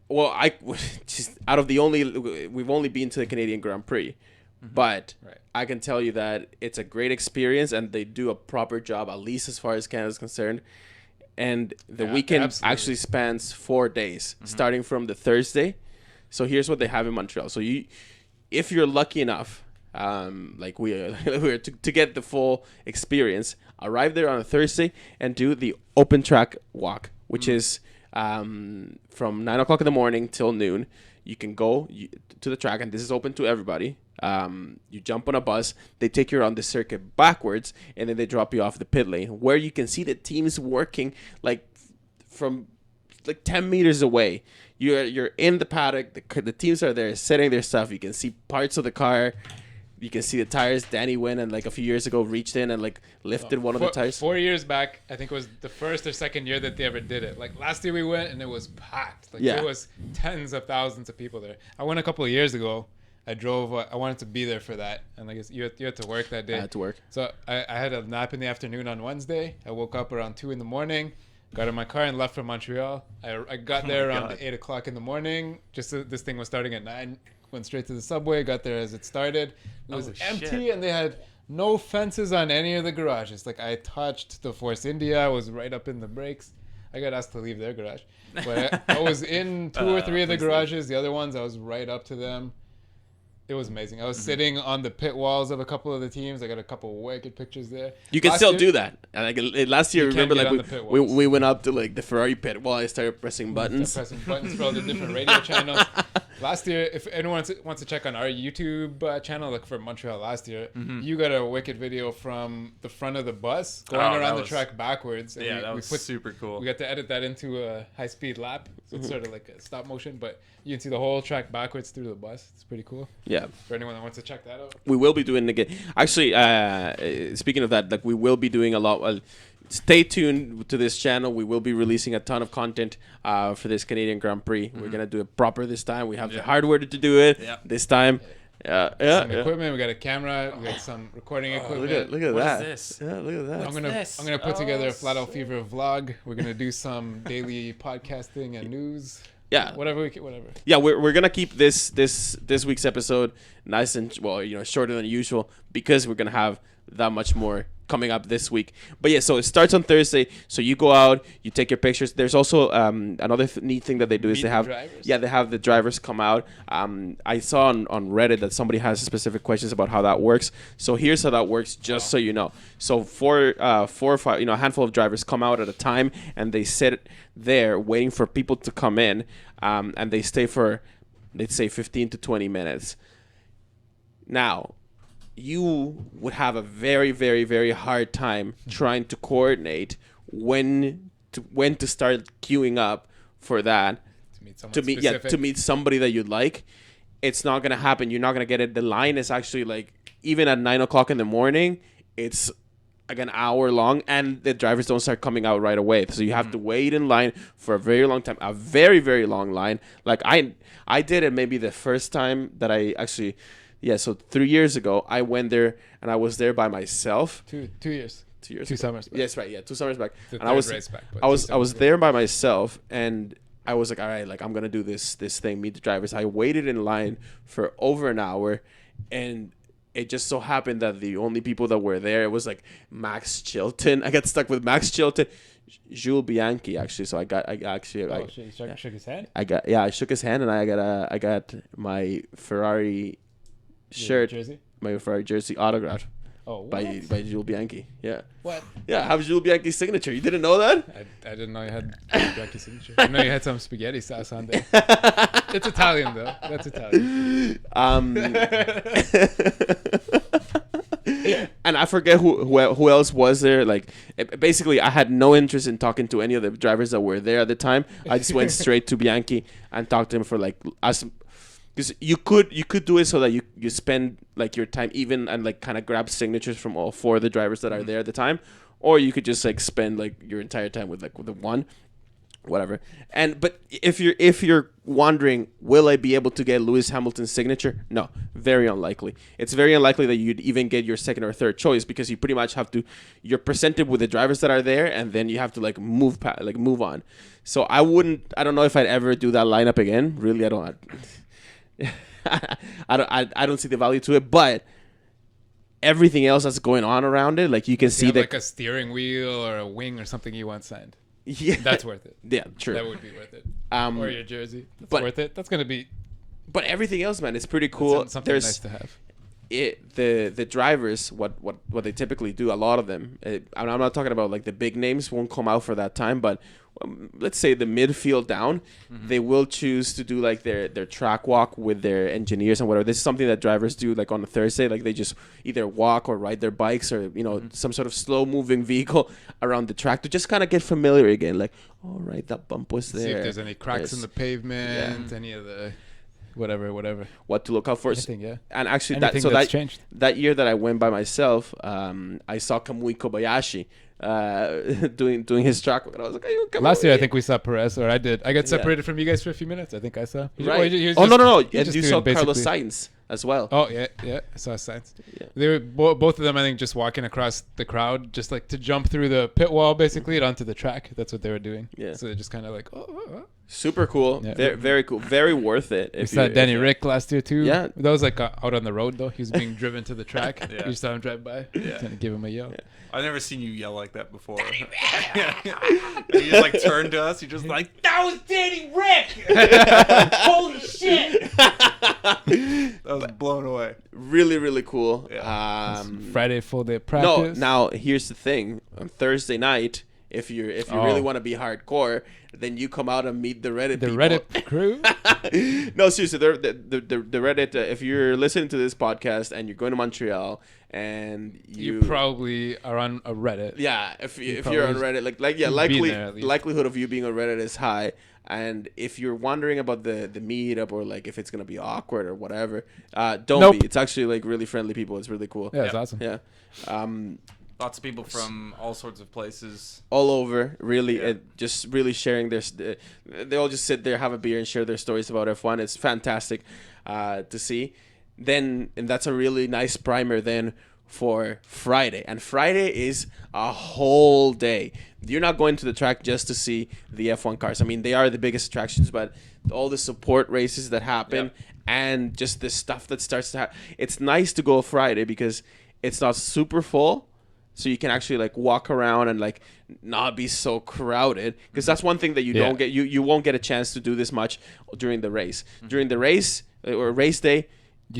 Well, we've only been to the Canadian Grand Prix. But Right. I can tell you that it's a great experience, and they do a proper job, at least as far as Canada is concerned. And the weekend absolutely. actually spans 4 days, starting from the Thursday. So here's what they have in Montreal. So if you're lucky enough, like we are, to get the full experience, arrive there on a Thursday and do the open track walk, which is from 9 o'clock in the morning till noon. You can go to the track, and this is open to everybody. You jump on a bus, they take you around the circuit backwards, and then they drop you off the pit lane, where you can see the teams working like from like 10 meters away. You're in the paddock, the teams are there setting their stuff. You can see parts of the car, you can see the tires. Danny Wynn, and like a few years ago, reached in and like lifted one of the tires. 4 years back, I think it was the first or second year that they ever did it. Like last year we went and it was packed. Like Yeah. there was tens of thousands of people there. I went a couple of years ago, I drove. I wanted to be there for that, and I guess you had to work that day. I had to work. So I had a nap in the afternoon on Wednesday. I woke up around 2 a.m, got in my car and left for Montreal. I got there around 8 o'clock in the morning. Just this thing was starting at 9. Went straight to the subway. Got there as it started. It was empty, and they had no fences on any of the garages. Like I touched the Force India. I was right up in the brakes. I got asked to leave their garage, but I was in 2 or 3 of the garages. The other ones, I was right up to them. It was amazing. I was sitting on the pit walls of a couple of the teams. I got a couple of wicked pictures there. You can still do that. And like last year, remember, like we went up to like the Ferrari pit wall. I started pressing buttons. Pressing buttons for all the different radio channels. Last year, if anyone wants to check on our YouTube channel, like for Montreal last year, you got a wicked video from the front of the bus going around the track backwards. And that was super cool. We got to edit that into a high-speed lap. So it's sort of like a stop motion, but you can see the whole track backwards through the bus. It's pretty cool. Yeah. For anyone that wants to check that out. We will be doing it again. Actually, speaking of that, like we will be doing a lot. Stay tuned to this channel. We will be releasing a ton of content for this Canadian Grand Prix. We're gonna do it proper this time. We have the hardware to do it this time. Some equipment. We got a camera. We got some recording equipment. Look at What that. is this? Yeah, look at that. I'm gonna put together a Flat Out Fever vlog. We're gonna do some daily podcasting and news. Yeah, whatever. Yeah, we're gonna keep this week's episode nice and shorter than usual because we're gonna have that much more coming up this week. But yeah, so it starts on Thursday. So you go out, you take your pictures. There's also another neat thing that they do is they have the drivers come out. I saw on Reddit that somebody has specific questions about how that works. So here's how that works, just so you know. So four or five, a handful of drivers come out at a time, and they sit there waiting for people to come in, and they stay for, let's say, 15 to 20 minutes. Now, you would have a very, very, very hard time trying to coordinate when to start queuing up for that to meet somebody that you'd like. It's not gonna happen. You're not gonna get it. The line is actually like even at 9 o'clock in the morning, it's like an hour long, and the drivers don't start coming out right away. So you have to wait in line for a very long time, a very, very long line. Like I did it maybe the first time that I actually. Yeah, so 3 years ago, I went there, and I was there by myself. 2 years. 2 years. 2 summers back. Yes, right. Yeah, 2 summers back. The and I was race back, I was there by myself, and I was like, all right, like I'm gonna do this thing, meet the drivers. I waited in line for over an hour, and it just so happened that the only people that were there, it was like Max Chilton. I got stuck with Max Chilton. Jules Bianchi, actually. So I shook his hand. I shook his hand, and I got my Ferrari shirt, jersey? My Ferrari jersey autographed by Jules Bianchi. Yeah. What? Yeah, I have Jules Bianchi's signature. You didn't know that? I didn't know you had Jules Bianchi's signature. I know you had some spaghetti sauce on there. It's Italian though. That's Italian. And I forget who else was there. Like, basically, I had no interest in talking to any of the drivers that were there at the time. I just went straight to Bianchi and talked to him for like us. Because you could do it so that you spend like your time even and like kind of grab signatures from all 4 of the drivers that are there at the time, or you could just like spend like your entire time with the one, whatever. But if you're wondering, will I be able to get Lewis Hamilton's signature? No, very unlikely. It's very unlikely that you'd even get your second or third choice because you pretty much have to. You're presented with the drivers that are there, and then you have to like move on. So I don't know if I'd ever do that lineup again. Really, I don't. I don't see the value to it, but everything else that's going on around it, like you can see like a steering wheel or a wing or something you want signed. Yeah, that's worth it. Yeah, true. That would be worth it. Or your jersey, that's worth it. That's gonna be. But everything else, man, it's pretty cool. Something nice to have. The drivers, what they typically do, a lot of them. I'm not talking about like the big names won't come out for that time, but let's say the midfield down, they will choose to do like their track walk with their engineers and whatever. This is something that drivers do like on a Thursday, like they just either walk or ride their bikes or some sort of slow moving vehicle around the track to just kind of get familiar again. Like, all right, that bump was there. See if there's any cracks in the pavement, any of the. Whatever. What to look out for. Anything, yeah. And actually, changed. That year that I went by myself, I saw Kamui Kobayashi doing his track. And I was like, last year I think we saw Perez, or I did. I got separated from you guys for a few minutes. I think I saw. Right. No. And you saw Carlos Sainz. as well. Oh yeah, I saw signs. Yeah. They were both of them, I think, just walking across the crowd, just like to jump through the pit wall, basically, and onto the track. That's what they were doing. Yeah. So they're just kind of like, Super cool. Yeah. Very, very cool. Very worth it. We saw Danny Rick last year too. Yeah. That was like out on the road though. He was being driven to the track. Yeah. You saw him drive by. Yeah. Trying to give him a yell. Yeah. I've never seen you yell like that before. And you just like turned to us. You're just like, that was Danny Rick. Holy shit. That was blown away. Really, really cool. Yeah. Friday full day No, practice. now here's the thing. On Thursday night, if you really want to be hardcore, then you come out and meet the Reddit the people. Reddit crew. No, seriously, the Reddit. If you're listening to this podcast and you're going to Montreal and You probably are on a Reddit. yeah, if you're on probably Reddit, been there at least. likelihood of you being on Reddit is high. And if you're wondering about the meetup or like if it's gonna be awkward or whatever, don't Nope. be. It's actually like really friendly people. It's really cool. Yeah, it's awesome. Yeah. Lots of people from all sorts of places. All over, really, Yeah. just really sharing their. They all just sit there, have a beer, and share their stories about F1. It's fantastic to see. And that's a really nice primer then for Friday. And Friday is a whole day. You're not going to the track just to see the F1 cars. I mean, they are the biggest attractions, but all the support races that happen and just the stuff that starts to happen. It's nice to go Friday because it's not super full. So you can actually like walk around and like not be so crowded, because that's one thing that you don't get. You won't get a chance to do this much during the race. During the race or race day,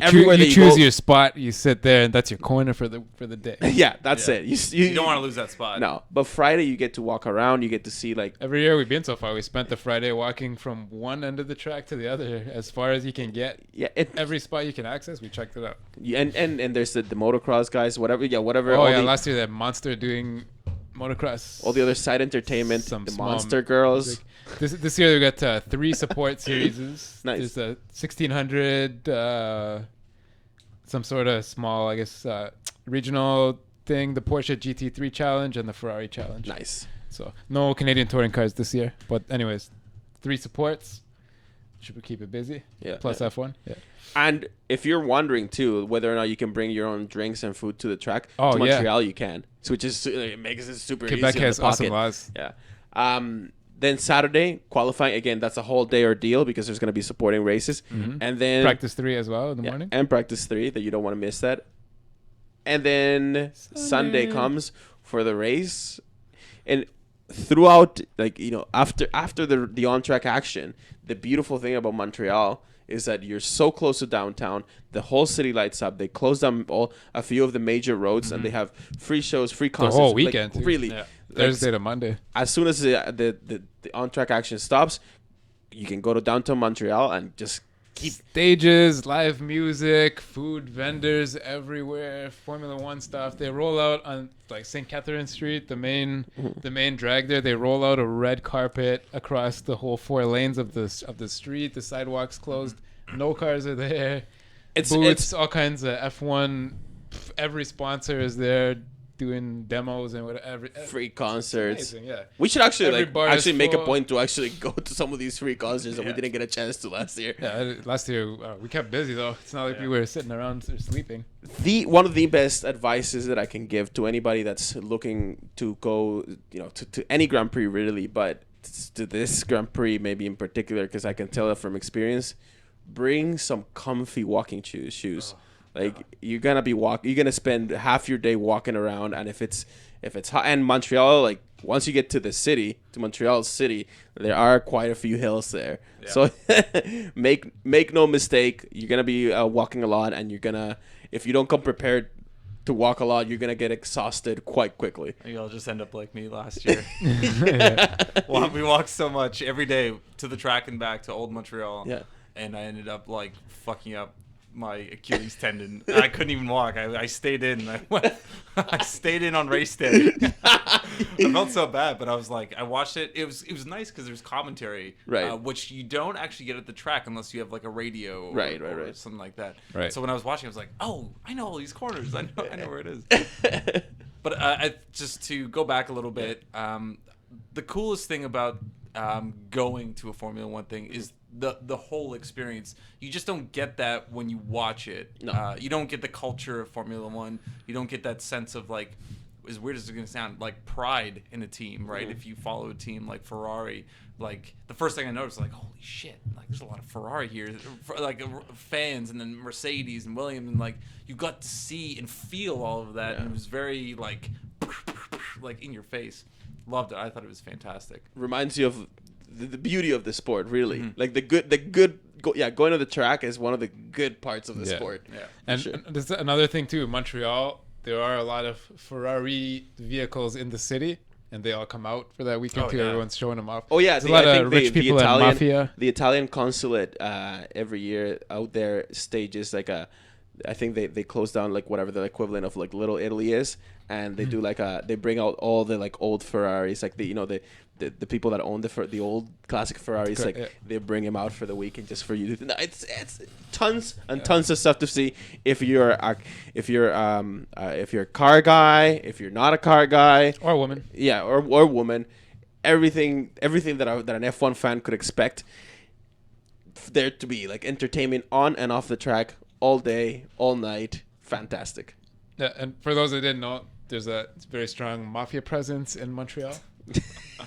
everywhere You that choose go, your spot. You sit there, and that's your corner for the day. yeah, that's Yeah. it. You don't want to lose that spot. No, but Friday you get to walk around. You get to see like Every year we've been so far, we spent the Friday walking from one end of the track to the other, as far as you can get. Every spot you can access, we checked it out. and there's the motocross guys, whatever. Yeah, whatever. Oh all yeah, the, last year they had Monster doing motocross. all the other side entertainment, Some the small Monster Girls. music. This year we got 3 support series. Nice. There's a 1600, some sort of small, I guess, regional thing, the Porsche GT3 challenge and the Ferrari challenge. Nice. So no Canadian touring cars this year, but anyways, 3 supports. Should we keep it busy? Yeah. Plus yeah. F1. Yeah. And if you're wondering too whether or not you can bring your own drinks and food to the track, Oh, to yeah. Montreal you can, so which is it makes it super Quebec easy. has awesome laws. Yeah. Then Saturday qualifying again. That's a whole day ordeal because there's going to be supporting races, and then Practice 3 as well in the morning. and practice 3 that you don't want to miss that. And then Sunday comes for the race, and throughout, like after the on track action, the beautiful thing about Montreal is that you're so close to downtown. The whole city lights up. They close down a few of the major roads, and they have free shows, free The concerts. whole weekend. Like, too. really. Yeah. Thursday to Monday. As soon as the on track action stops, you can go to downtown Montreal and just keep. Stages, live music, food vendors everywhere, Formula One stuff. They roll out on like St. Catherine Street, the main drag there. They roll out a red carpet across the whole 4 lanes of the street. The sidewalks closed. No cars are there. Booths, all kinds of F1. Every sponsor is there doing demos and whatever. Free concerts. Amazing, yeah. We should actually Every bar is make a full. point to actually go to some of these free concerts that we Yeah. didn't get a chance to last year. Yeah, last year we kept busy though. It's not like we were sitting around or sleeping. One of the best advices that I can give to anybody that's looking to go, to any Grand Prix really, but to this Grand Prix maybe in particular, because I can tell it from experience, bring some comfy walking shoes. You're gonna spend half your day walking around, and if it's hot, and Montreal, like once you get to Montreal City, there are quite a few hills there. Yeah. So make no mistake, you're gonna be walking a lot, and if you don't come prepared to walk a lot, you're gonna get exhausted quite quickly. Maybe I'll just end up like me last year. Yeah. Well, we walked so much every day to the track and back to Old Montreal. Yeah. And I ended up like fucking up my Achilles tendon. I couldn't even walk. I stayed in. I stayed in on race day. I felt so bad, but I was like, I watched it. It was nice because there's commentary, Right. Which you don't actually get at the track unless you have like a radio, Right, or something like that. Right. So when I was watching, I was like, oh, I know all these corners. I know where it is. But just to go back a little bit, the coolest thing about going to a Formula One thing is the whole experience. You just don't get that when you watch it. No. You don't get the culture of Formula One. You don't get that sense of like, as weird as it's going to sound, like pride in a team, right? If you follow a team like Ferrari, like the first thing I noticed, like, holy shit, like there's a lot of Ferrari here, like fans, and then Mercedes and Williams, and like you got to see and feel all of that, and it was very like in your face. Loved it. I thought it was fantastic. Reminds you of the beauty of the sport, really. Mm-hmm. Like going to the track is one of the good parts of the sport. Yeah. And sure. there's another thing too. Montreal, there are a lot of Ferrari vehicles in the city, and they all come out for that weekend too. Yeah. Everyone's showing them off. Oh yeah, there's a lot of rich people and mafia. The Italian consulate every year out there stages like I think they close down like whatever the equivalent of like Little Italy is, and they do like they bring out all the like old Ferraris, like the people that own the old classic Ferraris, Correct, like they bring them out for the weekend just for you to. No, it's tons and tons of stuff to see if you're a car guy, if you're not a car guy, Or a woman. yeah, or woman, everything that an F1 fan could expect there to be, like entertainment on and off the track all day, all night, fantastic. Yeah, and for those that didn't know, there's a very strong mafia presence in Montreal.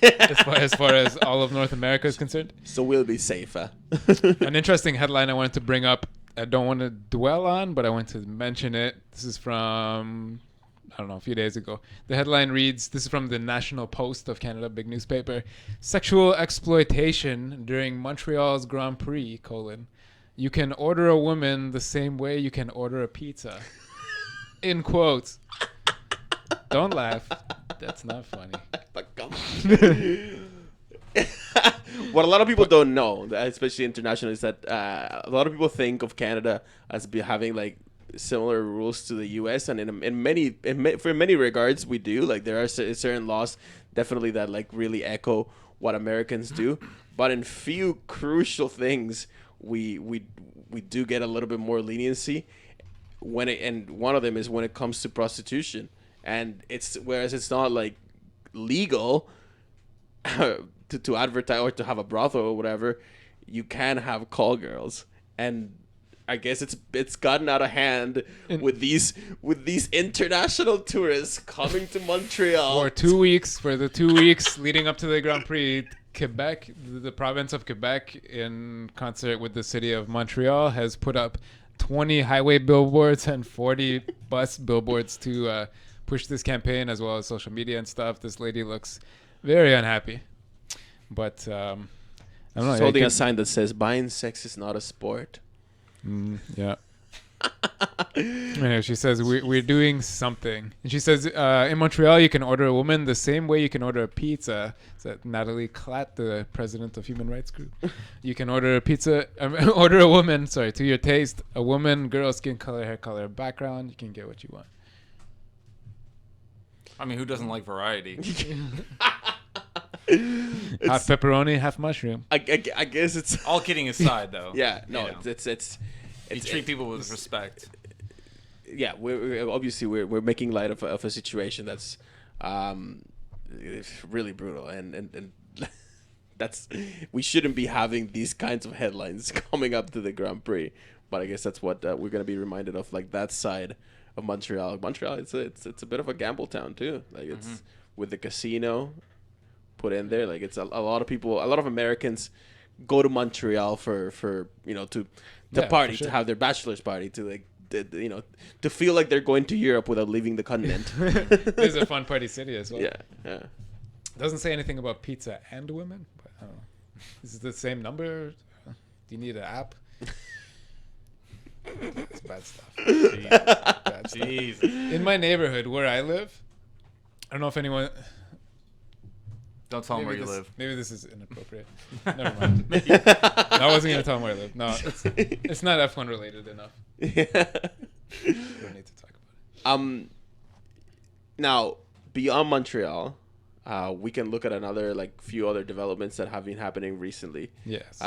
as far as all of North America is concerned. So we'll be safe. An interesting headline I wanted to bring up, I don't want to dwell on, but I want to mention it. This is from, I don't know, a few days ago. The headline reads, this is from the National Post of Canada, big newspaper. Sexual exploitation during Montreal's Grand Prix, : you can order a woman the same way you can order a pizza. In quotes. Don't laugh. That's not funny. But come on. What a lot of people don't know, especially internationally, is that a lot of people think of Canada as having like similar rules to the U.S. and in many regards we do. Like there are certain laws definitely that like really echo what Americans do, but in few crucial things we do get a little bit more leniency and one of them is when it comes to prostitution. And whereas it's not like legal to advertise or to have a brothel or whatever, you can have call girls, and I guess it's gotten out of hand with these international tourists coming to Montreal For 2 weeks, for the 2 weeks leading up to the Grand Prix, Quebec, the province of Quebec, in concert with the city of Montreal, has put up 20 highway billboards and 40 bus billboards to push this campaign, as well as social media and stuff. This lady looks very unhappy, but I don't know. She's holding a sign that says "Buying sex is not a sport." Yeah. Anyway, she says we're doing something, and she says in Montreal you can order a woman the same way you can order a pizza. Is Natalie Klatt, the president of Human Rights Group? You can order a pizza, order a woman, to your taste. A woman, girl, skin color, hair color, background. You can get what you want. I mean, who doesn't like variety? Half pepperoni, half mushroom. I guess it's All kidding aside, though. yeah. No, you know, it's you treat people with respect. yeah. We're obviously we're making light of a situation that's really brutal, and that's we shouldn't be having these kinds of headlines coming up to the Grand Prix. But I guess that's what we're gonna be reminded of, like that side of Montreal. Montreal, it's a bit of a gamble town too. Like it's with the casino put in there. Like it's a lot of people, a lot of Americans go to Montreal for to party, for sure. to have their bachelor's party, to like to feel like they're going to Europe without leaving the continent. It's a fun party city as well. Yeah. Doesn't say anything about pizza and women, but I don't know. Is it the same number? Do you need an app? It's bad stuff. Bad stuff. Jeez. In my neighborhood where I live, I don't know if anyone. Don't tell them where you this, live. Maybe this is inappropriate. Never mind. I wasn't gonna tell them where I live. No, it's not F1 related enough. We don't need to talk about it. Now beyond Montreal, we can look at another few other developments that have been happening recently. Yes.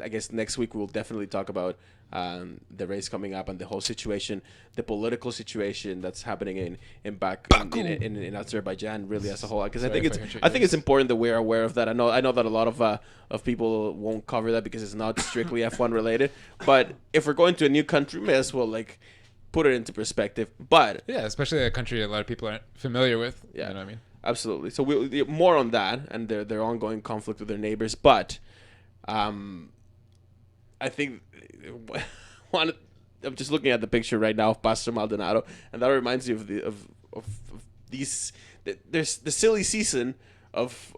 I guess next week we'll definitely talk about the race coming up and the whole situation, the political situation that's happening in Azerbaijan, really as a whole. Because I think it's important that we're aware of that. I know that a lot of people won't cover that because it's not strictly F1 related. But if we're going to a new country, may as well like put it into perspective. But yeah, especially a country a lot of people aren't familiar with. Yeah, you know what I mean. Absolutely. So we'll more on that and their ongoing conflict with their neighbors. But I think I'm just looking at the picture right now of Pastor Maldonado, and that reminds me of these. There's the silly season of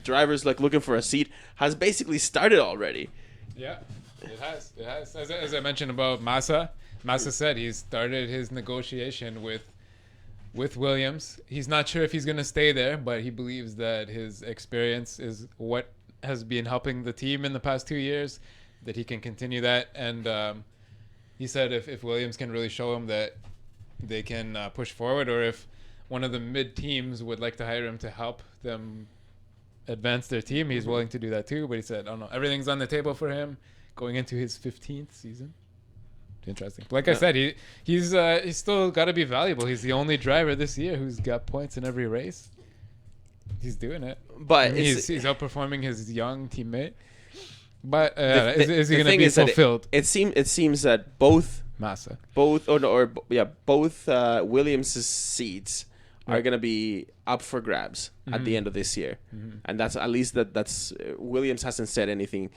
drivers like looking for a seat has basically started already. Yeah, it has. It has. As I mentioned about Massa said he started his negotiation with Williams. He's not sure if he's going to stay there, but he believes that his experience is what has been helping the team in the past 2 years, that he can continue that. And he said if Williams can really show him that they can push forward, or if one of the mid teams would like to hire him to help them advance their team, he's willing to do that too. But he said, I don't know, everything's on the table for him going into his 15th season. Interesting. Like I said, he's still got to be valuable. He's the only driver this year who's got points in every race. He's doing it, but he's outperforming his young teteammate. But is he going to be fulfilled? It seems that both Williams' seats are going to be up for grabs at the end of this year, and that's at least that's Williams hasn't said anything,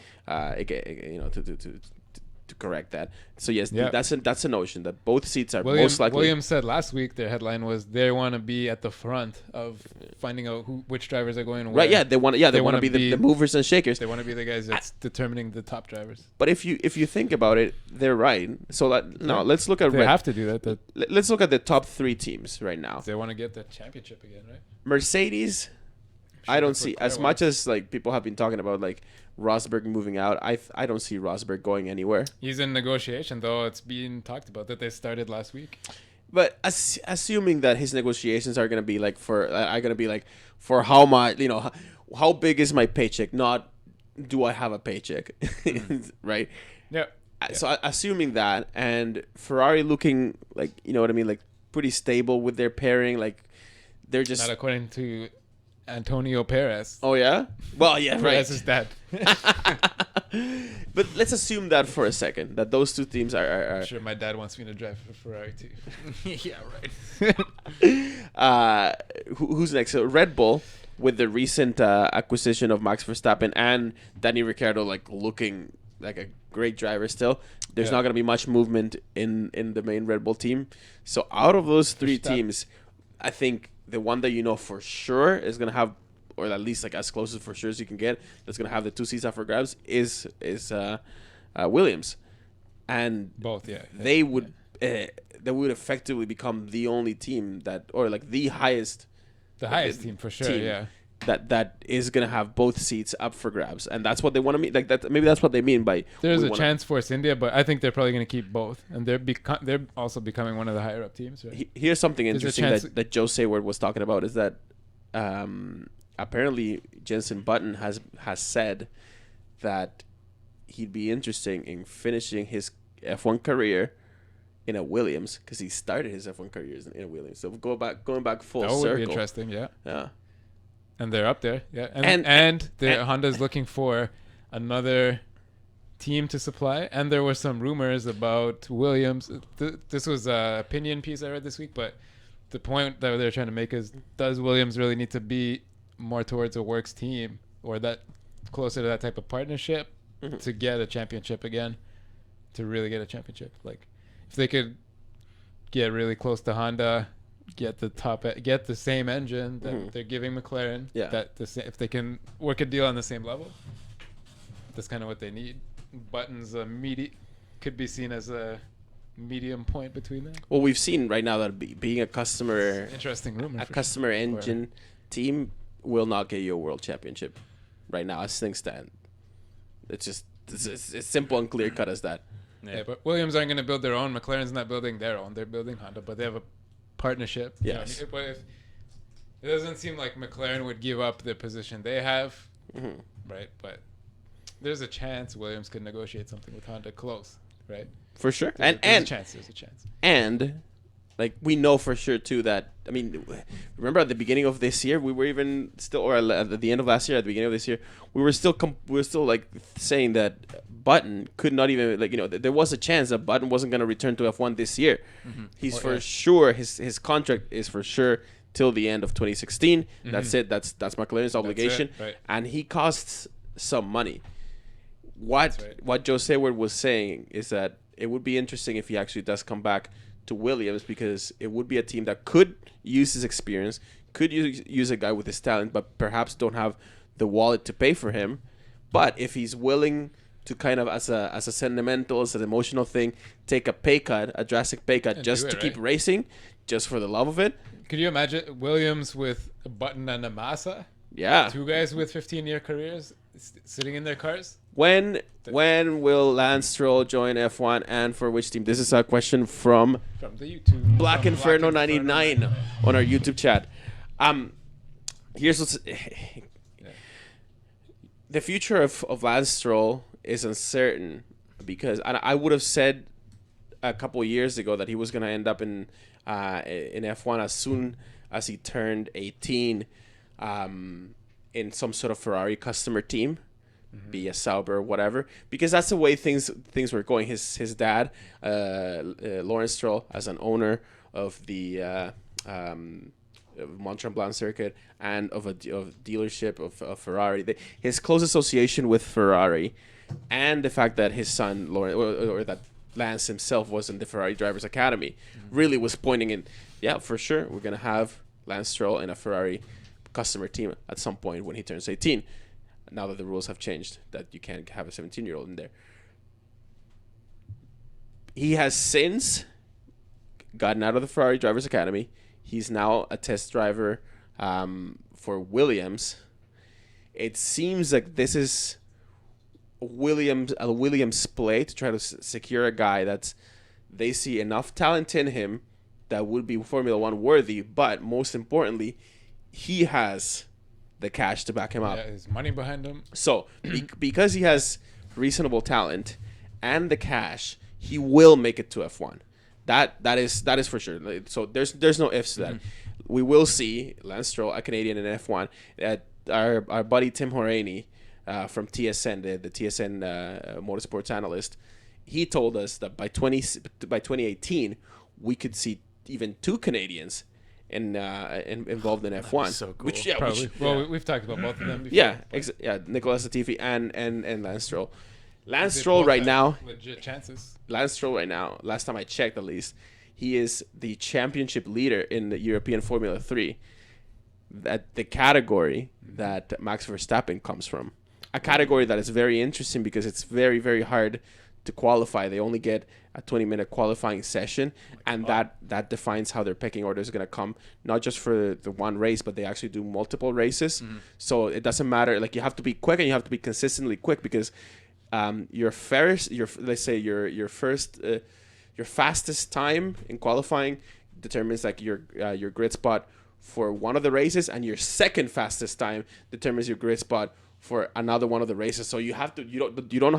to correct that. So yes, that's a notion that both seats are most likely. Williams said last week their headline was they want to be at the front of finding out which drivers are going where. Right. Yeah. They want to be the movers and shakers. They want to be the guys that's determining the top drivers. But if you think about it, they're right. So let's look at. They have to do that. Let's look at the top 3 teams right now. They want to get the championship again, right? Mercedes. I don't see as much as like people have been talking about like Rosberg moving out. I don't see Rosberg going anywhere. He's in negotiation, though. It's being talked about that they started last week. But assuming that his negotiations are gonna be like for how much, how big is my paycheck? Not do I have a paycheck, right? Yeah. So assuming that, and Ferrari looking like like pretty stable with their pairing, like they're just not according to Antonio Perez. Oh yeah? Well, yeah, right. Perez is dead. But let's assume that for a second, that those two teams are I'm sure my dad wants me to drive for Ferrari too. Yeah, right. Who's next? So Red Bull, with the recent acquisition of Max Verstappen and Danny Ricciardo, like looking like a great driver still. There's not going to be much movement in the main Red Bull team. So out of those 3 teams, I think the one that for sure is going to have, or at least like as close as for sure as you can get, that's going to have the 2 seats up for grabs is Williams. And both, they would effectively become the only team that, or like the highest team for sure, team that is going to have both seats up for grabs. And that's what they want to mean. Like that, maybe that's what they mean by there's a chance Force India, but I think they're probably going to keep both, and they're also becoming one of the higher up teams, right? Here's something interesting that Joe Sayward was talking about, is that apparently Jenson Button has said that he'd be interested in finishing his F1 career in a Williams, because he started his F1 career in a Williams. So going back full circle. That would be interesting, yeah. Yeah. And they're up there, yeah. And Honda's looking for another team to supply. And there were some rumors about Williams. This was an opinion piece I read this week, but the point that they're trying to make is, does Williams really need to be more towards a works team, or that closer to that type of partnership to get a championship again, to really get a championship? Like, if they could get really close to Honda, get the same engine that they're giving McLaren. Yeah. If they can work a deal on the same level, that's kind of what they need. Button's could be seen as a medium point between them. Well, we've seen right now that being a customer, interesting rumor, customer engine team will not get you a world championship right now as things stand. It's just it's simple and clear cut as that. Yeah, but Williams aren't going to build their own. McLaren's not building their own. They're building Honda, but they have a partnership. Yes. But it doesn't seem like McLaren would give up the position they have, right? But there's a chance Williams could negotiate something with Honda close, right? For sure. There's And a chance. There's a chance. And like we know for sure too that I mean, remember at the beginning of this year we were even still, or at the end of last year, at the beginning of this year, we were still like saying that Button could not even like there was a chance that Button wasn't going to return to F1 this year. He's sure his contract is for sure till the end of 2016. That's it. That's McLaren's obligation, right. And he costs some money. What Joe Sayward was saying is that it would be interesting if he actually does come back to Williams, because it would be a team that could use his experience, could use a guy with his talent, but perhaps don't have the wallet to pay for him. But if he's willing to kind of as a sentimental, as an emotional thing, take a pay cut, a drastic pay cut, just to keep racing, just for the love of it. Could you imagine Williams with a Button and a Massa? Yeah. 2 guys with 15-year careers sitting in their cars? When will Lance Stroll join F1, and for which team? This is a question from the YouTube Black Inferno 99 on our YouTube chat. Here's what's the future of Lance Stroll is uncertain, because I would have said a couple of years ago that he was going to end up in F1 as soon as he turned 18, in some sort of Ferrari customer team. Be a Sauber or whatever, because that's the way things were going. His dad, Lawrence Stroll, as an owner of the Montreal circuit and of dealership of Ferrari, his close association with Ferrari, and the fact that his son Lawrence or that Lance himself was in the Ferrari Drivers Academy, really was pointing in, yeah, for sure we're gonna have Lance Stroll in a Ferrari customer team at some point when he turns 18. Now that the rules have changed, that you can't have a 17-year-old in there. He has since gotten out of the Ferrari Drivers Academy. He's now a test driver for Williams. It seems like this is a Williams play to try to secure a guy that's they see enough talent in him that would be Formula One worthy, but most importantly, he has the cash to back him up. Yeah, his money behind him. So, because he has reasonable talent and the cash, he will make it to F1. That is for sure. So there's no ifs to that. We will see Lance Stroll, a Canadian, in F1. Our buddy Tim Horaney from TSN, the TSN motorsports analyst, he told us that by 2018 we could see even 2 Canadians involved in F1. So cool. We've talked about both of them before. Yeah, Nicolas Latifi and Lance Stroll. Lance Stroll right now, legit chances. Lance Stroll right now, last time I checked at least, he is the championship leader in the European Formula 3, that the category that Max Verstappen comes from. A category that is very interesting because it's very, very hard to qualify. They only get a 20-minute qualifying session, and that defines how their pecking order is going to come, not just for the one race, but they actually do multiple races. So it doesn't matter. Like, you have to be quick, and you have to be consistently quick, because your fastest time in qualifying determines like your grid spot for one of the races, and your second fastest time determines your grid spot for another one of the races. So you don't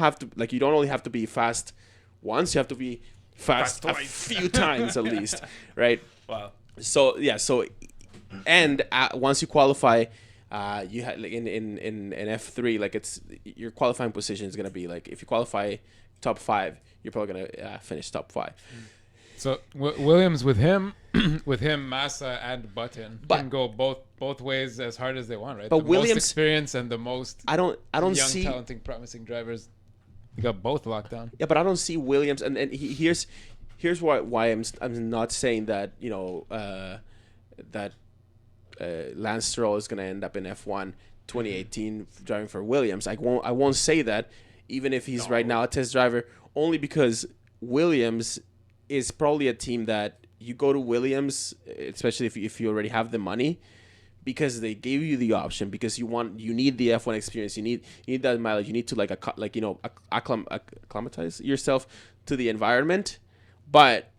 only have to be fast once, you have to be fast a few times at least, right? Wow. So and once you qualify, you have like in F3, like it's your qualifying position is gonna be like, if you qualify top 5, you're probably gonna finish top 5. So Williams with him, Massa and Button can go both ways as hard as they want, right? But the Williams, most experience and the most I don't young, see talented, promising drivers. You got both locked down. Yeah, but I don't see Williams, and here's why I'm not saying that Lance Stroll is gonna end up in F1 2018 driving for Williams. I won't say that, even if he's right now a test driver, only because Williams is probably a team that you go to Williams, especially if you already have the money, because they gave you the option, because you need the F1 experience, you need that mileage, you need to acclimatize yourself to the environment. But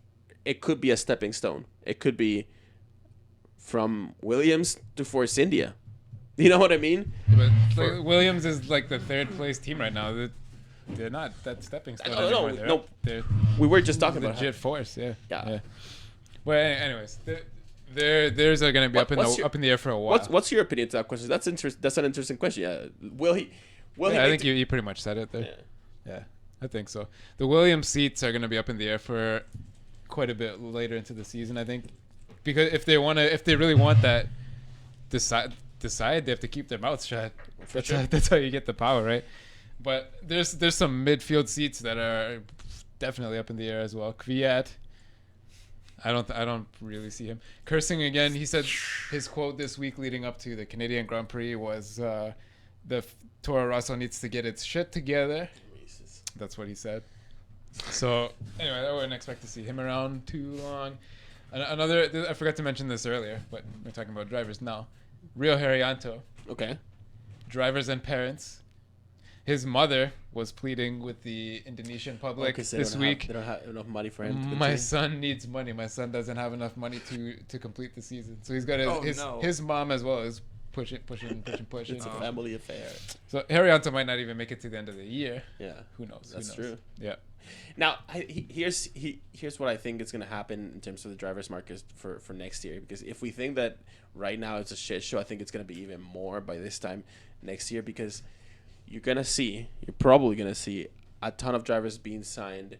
it could be a stepping stone. It could be from Williams to Force India. You know what I mean? But Williams is like the 3rd place team right now. they're not that stepping stone No, anymore. They're we were just talking about legit force. Yeah. Yeah. Well, anyways, theirs are going to be up in the air for a while. What's your opinion to that question? That's an interesting question. Yeah. Will he? I think you pretty much said it there. Yeah, I think so. The Williams seats are going to be up in the air for quite a bit later into the season, I think, because if they really want that decide, they have to keep their mouths shut. That's how you get the power, right? But there's some midfield seats that are definitely up in the air as well. Kvyat, I don't really see him cursing again. He said his quote this week leading up to the Canadian Grand Prix was the Toro Rosso needs to get its shit together. That's what he said. So anyway, I wouldn't expect to see him around too long. Another, I forgot to mention this earlier, but we're talking about drivers now. Rio Herianto. Okay. Drivers and parents. His mother was pleading with the Indonesian public this week. They don't have enough money for him. My son needs money. My son doesn't have enough money to complete the season. So he's got his mom as well as pushing. It's a family affair. So Herianto might not even make it to the end of the year. Yeah. Who knows? That's true. Yeah. Now, here's what I think is going to happen in terms of the drivers' market for next year. Because if we think that right now it's a shit show, I think it's going to be even more by this time next year. Because you're probably going to see a ton of drivers being signed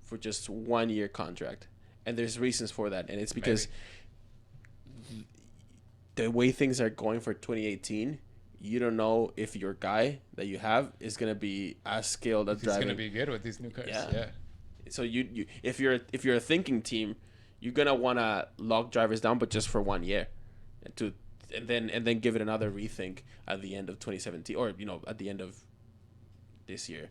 for just 1 year contract. And there's reasons for that. And it's because the way things are going for 2018, you don't know if your guy that you have is going to be as skilled at driving. He's going to be good with these new cars. Yeah. So you if you're a thinking team, you're going to want to lock drivers down, but just for 1 year. And then give it another rethink at the end of 2017 or at the end of this year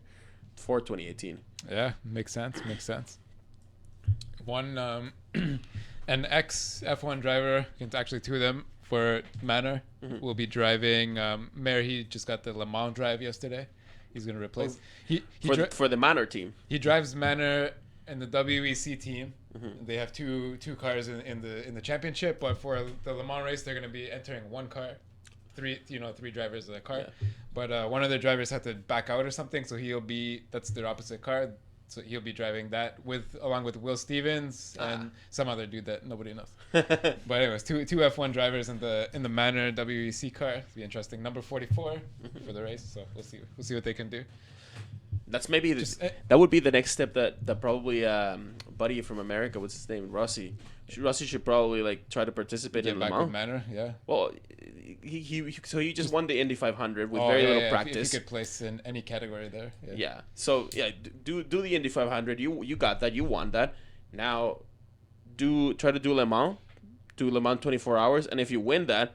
for 2018. Yeah, makes sense. One an ex F1 driver, actually two of them for Manor, will be driving Mayer. He just got the Le Mans drive yesterday. He's going to replace for the Manor team. He drives Manor in the WEC team. They have two cars in the championship, but for the Le Mans race, they're going to be entering one car, three drivers in the car. Yeah. But one of their drivers had to back out or something, so that's their opposite car. So he'll be driving that along with Will Stevens and some other dude that nobody knows. But anyways, two F1 drivers in the Manor WEC car. It'll be interesting. Number 44 for the race. So we'll see what they can do. That's maybe that would be the next step that probably buddy from America, what's his name, Rossi should probably try to participate in Le Mans. Manor, yeah. Well, he just won the Indy 500 with very little practice. If he could place in any category there. Yeah. So do the Indy 500. You got that. You won that. Now try to do Le Mans. Do Le Mans 24 hours, and if you win that,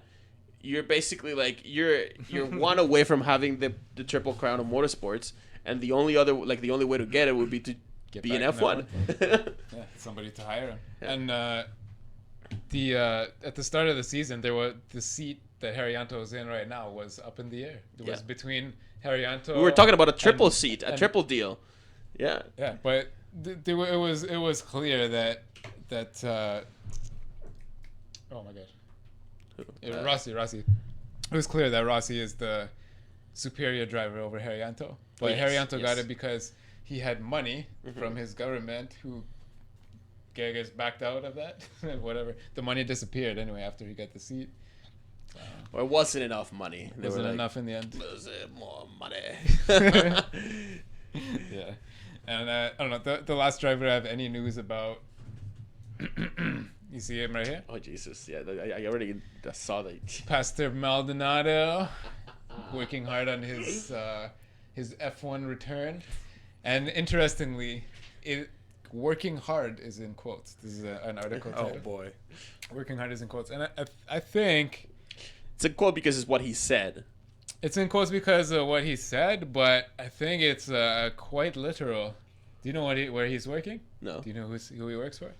you're basically you're one away from having the triple crown of motorsports. And the only way to get it would be to be an F1. Yeah, somebody to hire him. Yeah. And at the start of the season, there was the seat that Herianto is in right now was up in the air. It was between Herianto. We were talking about a triple seat, a triple deal. Yeah. Yeah, but it was clear that oh my god, Rossi. It was clear that Rossi is the superior driver over Herianto. But Herianto got it because he had money from his government, who Gegas backed out of that. Whatever. The money disappeared anyway after he got the seat. Well, it wasn't enough money. It wasn't enough in the end. Was it more money? Yeah. And I don't know. The last driver I have any news about. You see him right here? Oh, Jesus. Yeah, I already saw that. Pastor Maldonado. Working hard on his F1 return, and interestingly, working hard is in quotes. This is an article title. Oh boy, working hard is in quotes, and I think it's a quote because it's what he said. It's in quotes because of what he said, but I think it's quite literal. Do you know where he's working? No. Do you know who he works for?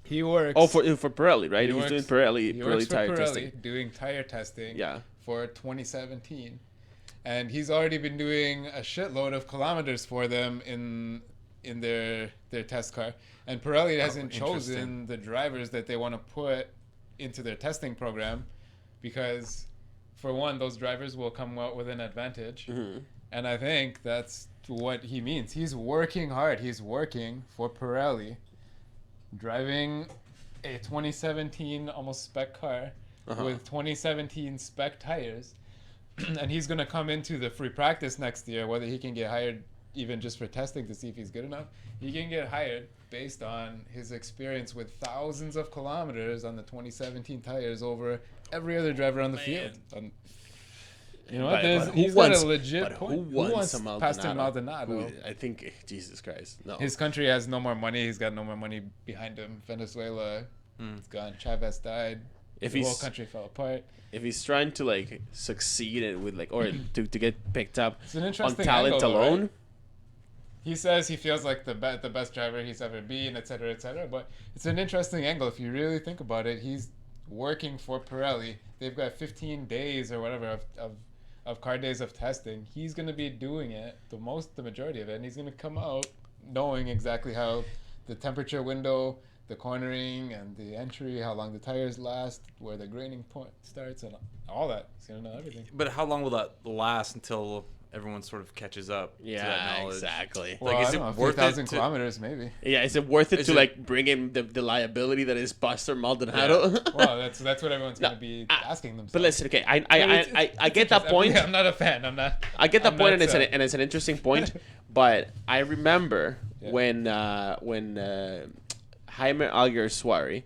He works. Oh, for Pirelli, right? He's doing Pirelli tire testing. Doing tire testing. Yeah. For 2017, and he's already been doing a shitload of kilometers for them in their test car. And Pirelli hasn't chosen the drivers that they want to put into their testing program because, for one, those drivers will come out with an advantage, And I think that's what he means. He's working hard. He's working for Pirelli, driving a 2017 almost spec car with 2017 spec tires. And he's going to come into the free practice next year, whether he can get hired even just for testing to see if he's good enough. He can get hired based on his experience with thousands of kilometers on the 2017 tires over every other driver on the field. You know what? He's got a legit point. Who wants Pastor Maldonado? I think, Jesus Christ, no. His country has no more money. He's got no more money behind him. Venezuela, it's gone. Chavez died. The whole country fell apart. If he's trying to like succeed with like, or to get picked up it's an on interesting talent angle, alone. Right? He says he feels like the best driver he's ever been, etc., etc. But it's an interesting angle if you really think about it. He's working for Pirelli. They've got 15 days or whatever of car days of testing. He's going to be doing it the majority of it, and he's going to come out knowing exactly how the temperature window, the cornering and the entry, how long the tires last, where the graining point starts, and all that. He's going to know everything. But how long will that last until everyone sort of catches up to that knowledge? Exactly. Well, Like, is I it don't know, worth 3,000 it to- kilometers maybe. Yeah, is it worth it Is to it- like bring in the liability that is Pastor Maldonado? Well, that's what everyone's going to be asking themselves. But listen, okay, I get that point. I'm not a fan. I get that I'm point, not, and it's an interesting point. But I remember when Jaime Alguersuari,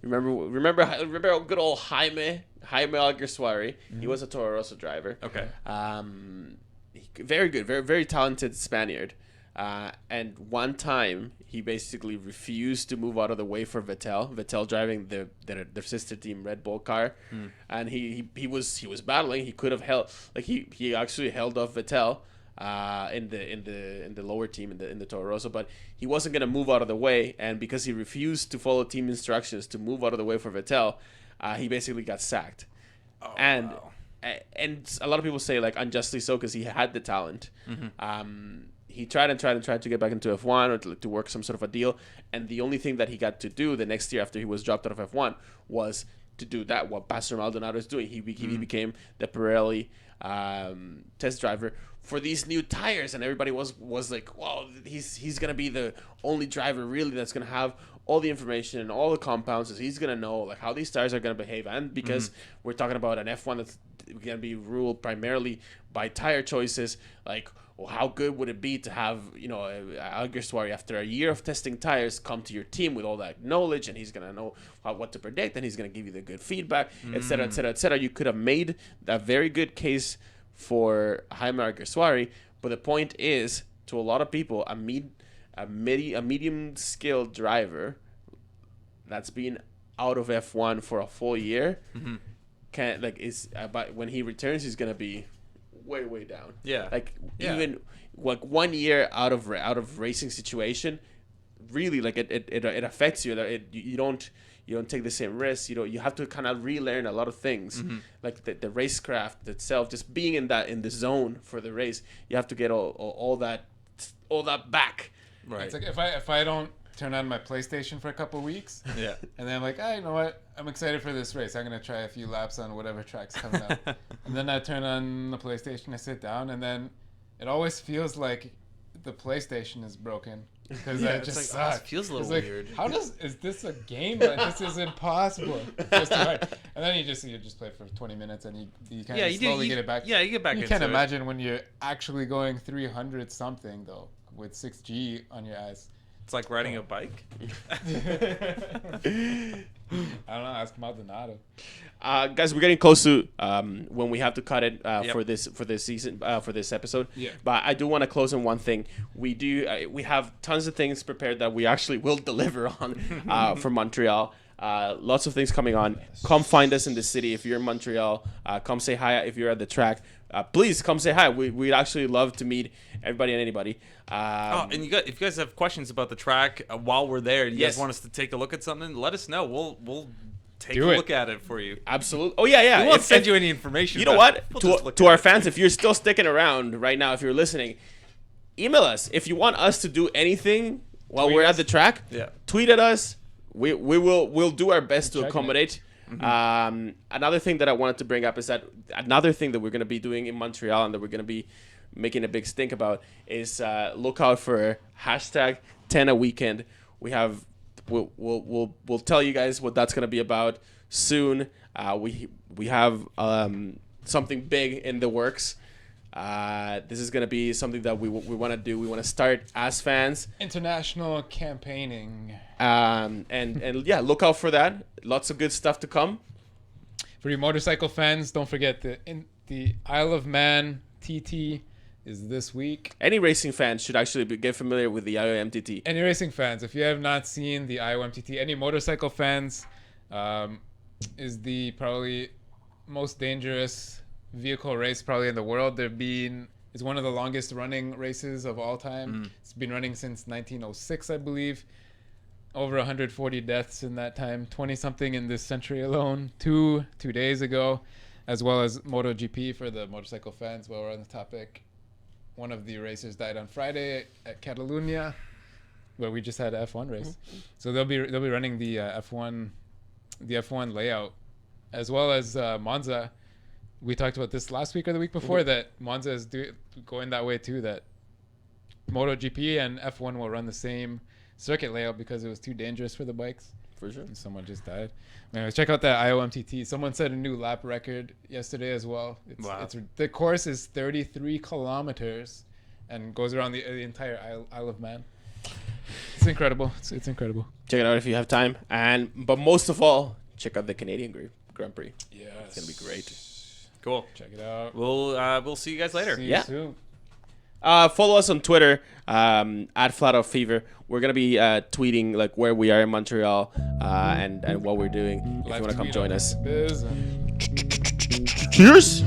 remember good old Jaime Alguersuari. He was a Toro Rosso driver. Okay. Very good, very very talented Spaniard. And one time he basically refused to move out of the way for Vettel driving their sister team Red Bull car, and he was battling. He could have held, like he actually held off Vettel in the lower team in the Toro Rosso, but he wasn't gonna move out of the way, and because he refused to follow team instructions to move out of the way for Vettel, he basically got sacked. Oh, And wow. and a lot of people say like unjustly so because he had the talent. He tried to get back into F1 or to work some sort of a deal, and the only thing that he got to do the next year after he was dropped out of F1 was to do that what Pastor Maldonado is doing. He became the Pirelli test driver for these new tires, and everybody was like, well, he's gonna be the only driver really that's gonna have all the information and all the compounds, so he's gonna know like how these tires are gonna behave. And because we're talking about an F1 that's gonna be ruled primarily by tire choices, like, well, how good would it be to have, Alguersuari after a year of testing tires come to your team with all that knowledge, and he's gonna know what to predict, and he's gonna give you the good feedback, etc., etc., etc. You could have made a very good case for Jaime Alguersuari, but the point is, to a lot of people, a medium skilled driver that's been out of F1 for a full year but when he returns, he's gonna be way down. Yeah. Even like 1 year out of racing situation, really like it affects you. You don't take the same risks. You have to kind of relearn a lot of things, like the racecraft itself. Just being in the zone for the race, you have to get all that back. Right. It's like if I don't turn on my PlayStation for a couple weeks, Yeah. and then I'm like, you know what? I'm excited for this race. I'm gonna try a few laps on whatever track's coming up, and then I turn on the PlayStation. I sit down, and then it always feels like the PlayStation is broken because it just it's like, sucks. it feels a little It's like, weird. is this a game? Like, this is impossible. It's just too hard. And then you just play for 20 minutes, and you kind of slowly get it back. Yeah, you get back You into can't it. imagine when you're actually going 300 something though with 6G on your eyes. It's like riding a bike. I don't know. Ask Maldonado. Guys, we're getting close to when we have to cut it for this season for this episode. Yeah. But I do want to close on one thing. We have tons of things prepared that we actually will deliver on from Montreal. Lots of things coming on. Come find us in the city if you're in Montreal. Come say hi if you're at the track. Please come say hi. We'd actually love to meet everybody and anybody. And if you guys have questions about the track while we're there, you Yes. guys want us to take a look at something, let us know. We'll take Do a it. look at it for you. Absolutely. Oh yeah. We won't If- send if- you any information. You know but what? we'll just look To at our it. fans, if you're still sticking around right now, if you're listening, email us. If you want us to do anything while Tweet we're us. at the track, Yeah. tweet at us. We'll do our best to Checking it. accommodate. Another thing that I wanted to bring up is that another thing that we're going to be doing in Montreal and that we're going to be making a big stink about is look out for hashtag 10 a weekend. We'll tell you guys what that's gonna be about soon. We have something big in the works. This is gonna be something that we want to do. We want to start as fans. International campaigning. And yeah, look out for that. Lots of good stuff to come. For you motorcycle fans, don't forget the Isle of Man TT is this week. Any racing fans should actually get familiar with the IOMTT. Any racing fans, if you have not seen the IOMTT, any motorcycle fans, is the probably most dangerous vehicle race probably in the world. It's one of the longest running races of all time. It's been running since 1906, I believe. Over 140 deaths in that time, 20 something in this century alone. Two days ago, as well as MotoGP for the motorcycle fans. While we're on the topic, one of the racers died on Friday at Catalunya, where we just had an F1 race. So they'll be running the F1 layout, as well as Monza. We talked about this last week or the week before that Monza is going that way too. That MotoGP and F1 will run the same circuit layout because it was too dangerous for the bikes. For sure. And someone just died. Anyways, check out that IOMTT. Someone set a new lap record yesterday as well. The course is 33 kilometers and goes around the entire Isle of Man. It's incredible. It's incredible. Check it out if you have time. But most of all, check out the Canadian Grand Prix. Yeah, it's gonna be great. Cool. Check it out. We'll see you guys later. See you soon. Follow us on Twitter at Flat Out Fever. We're gonna be tweeting like where we are in Montreal and what we're doing. If you wanna come join us. Biz. Cheers.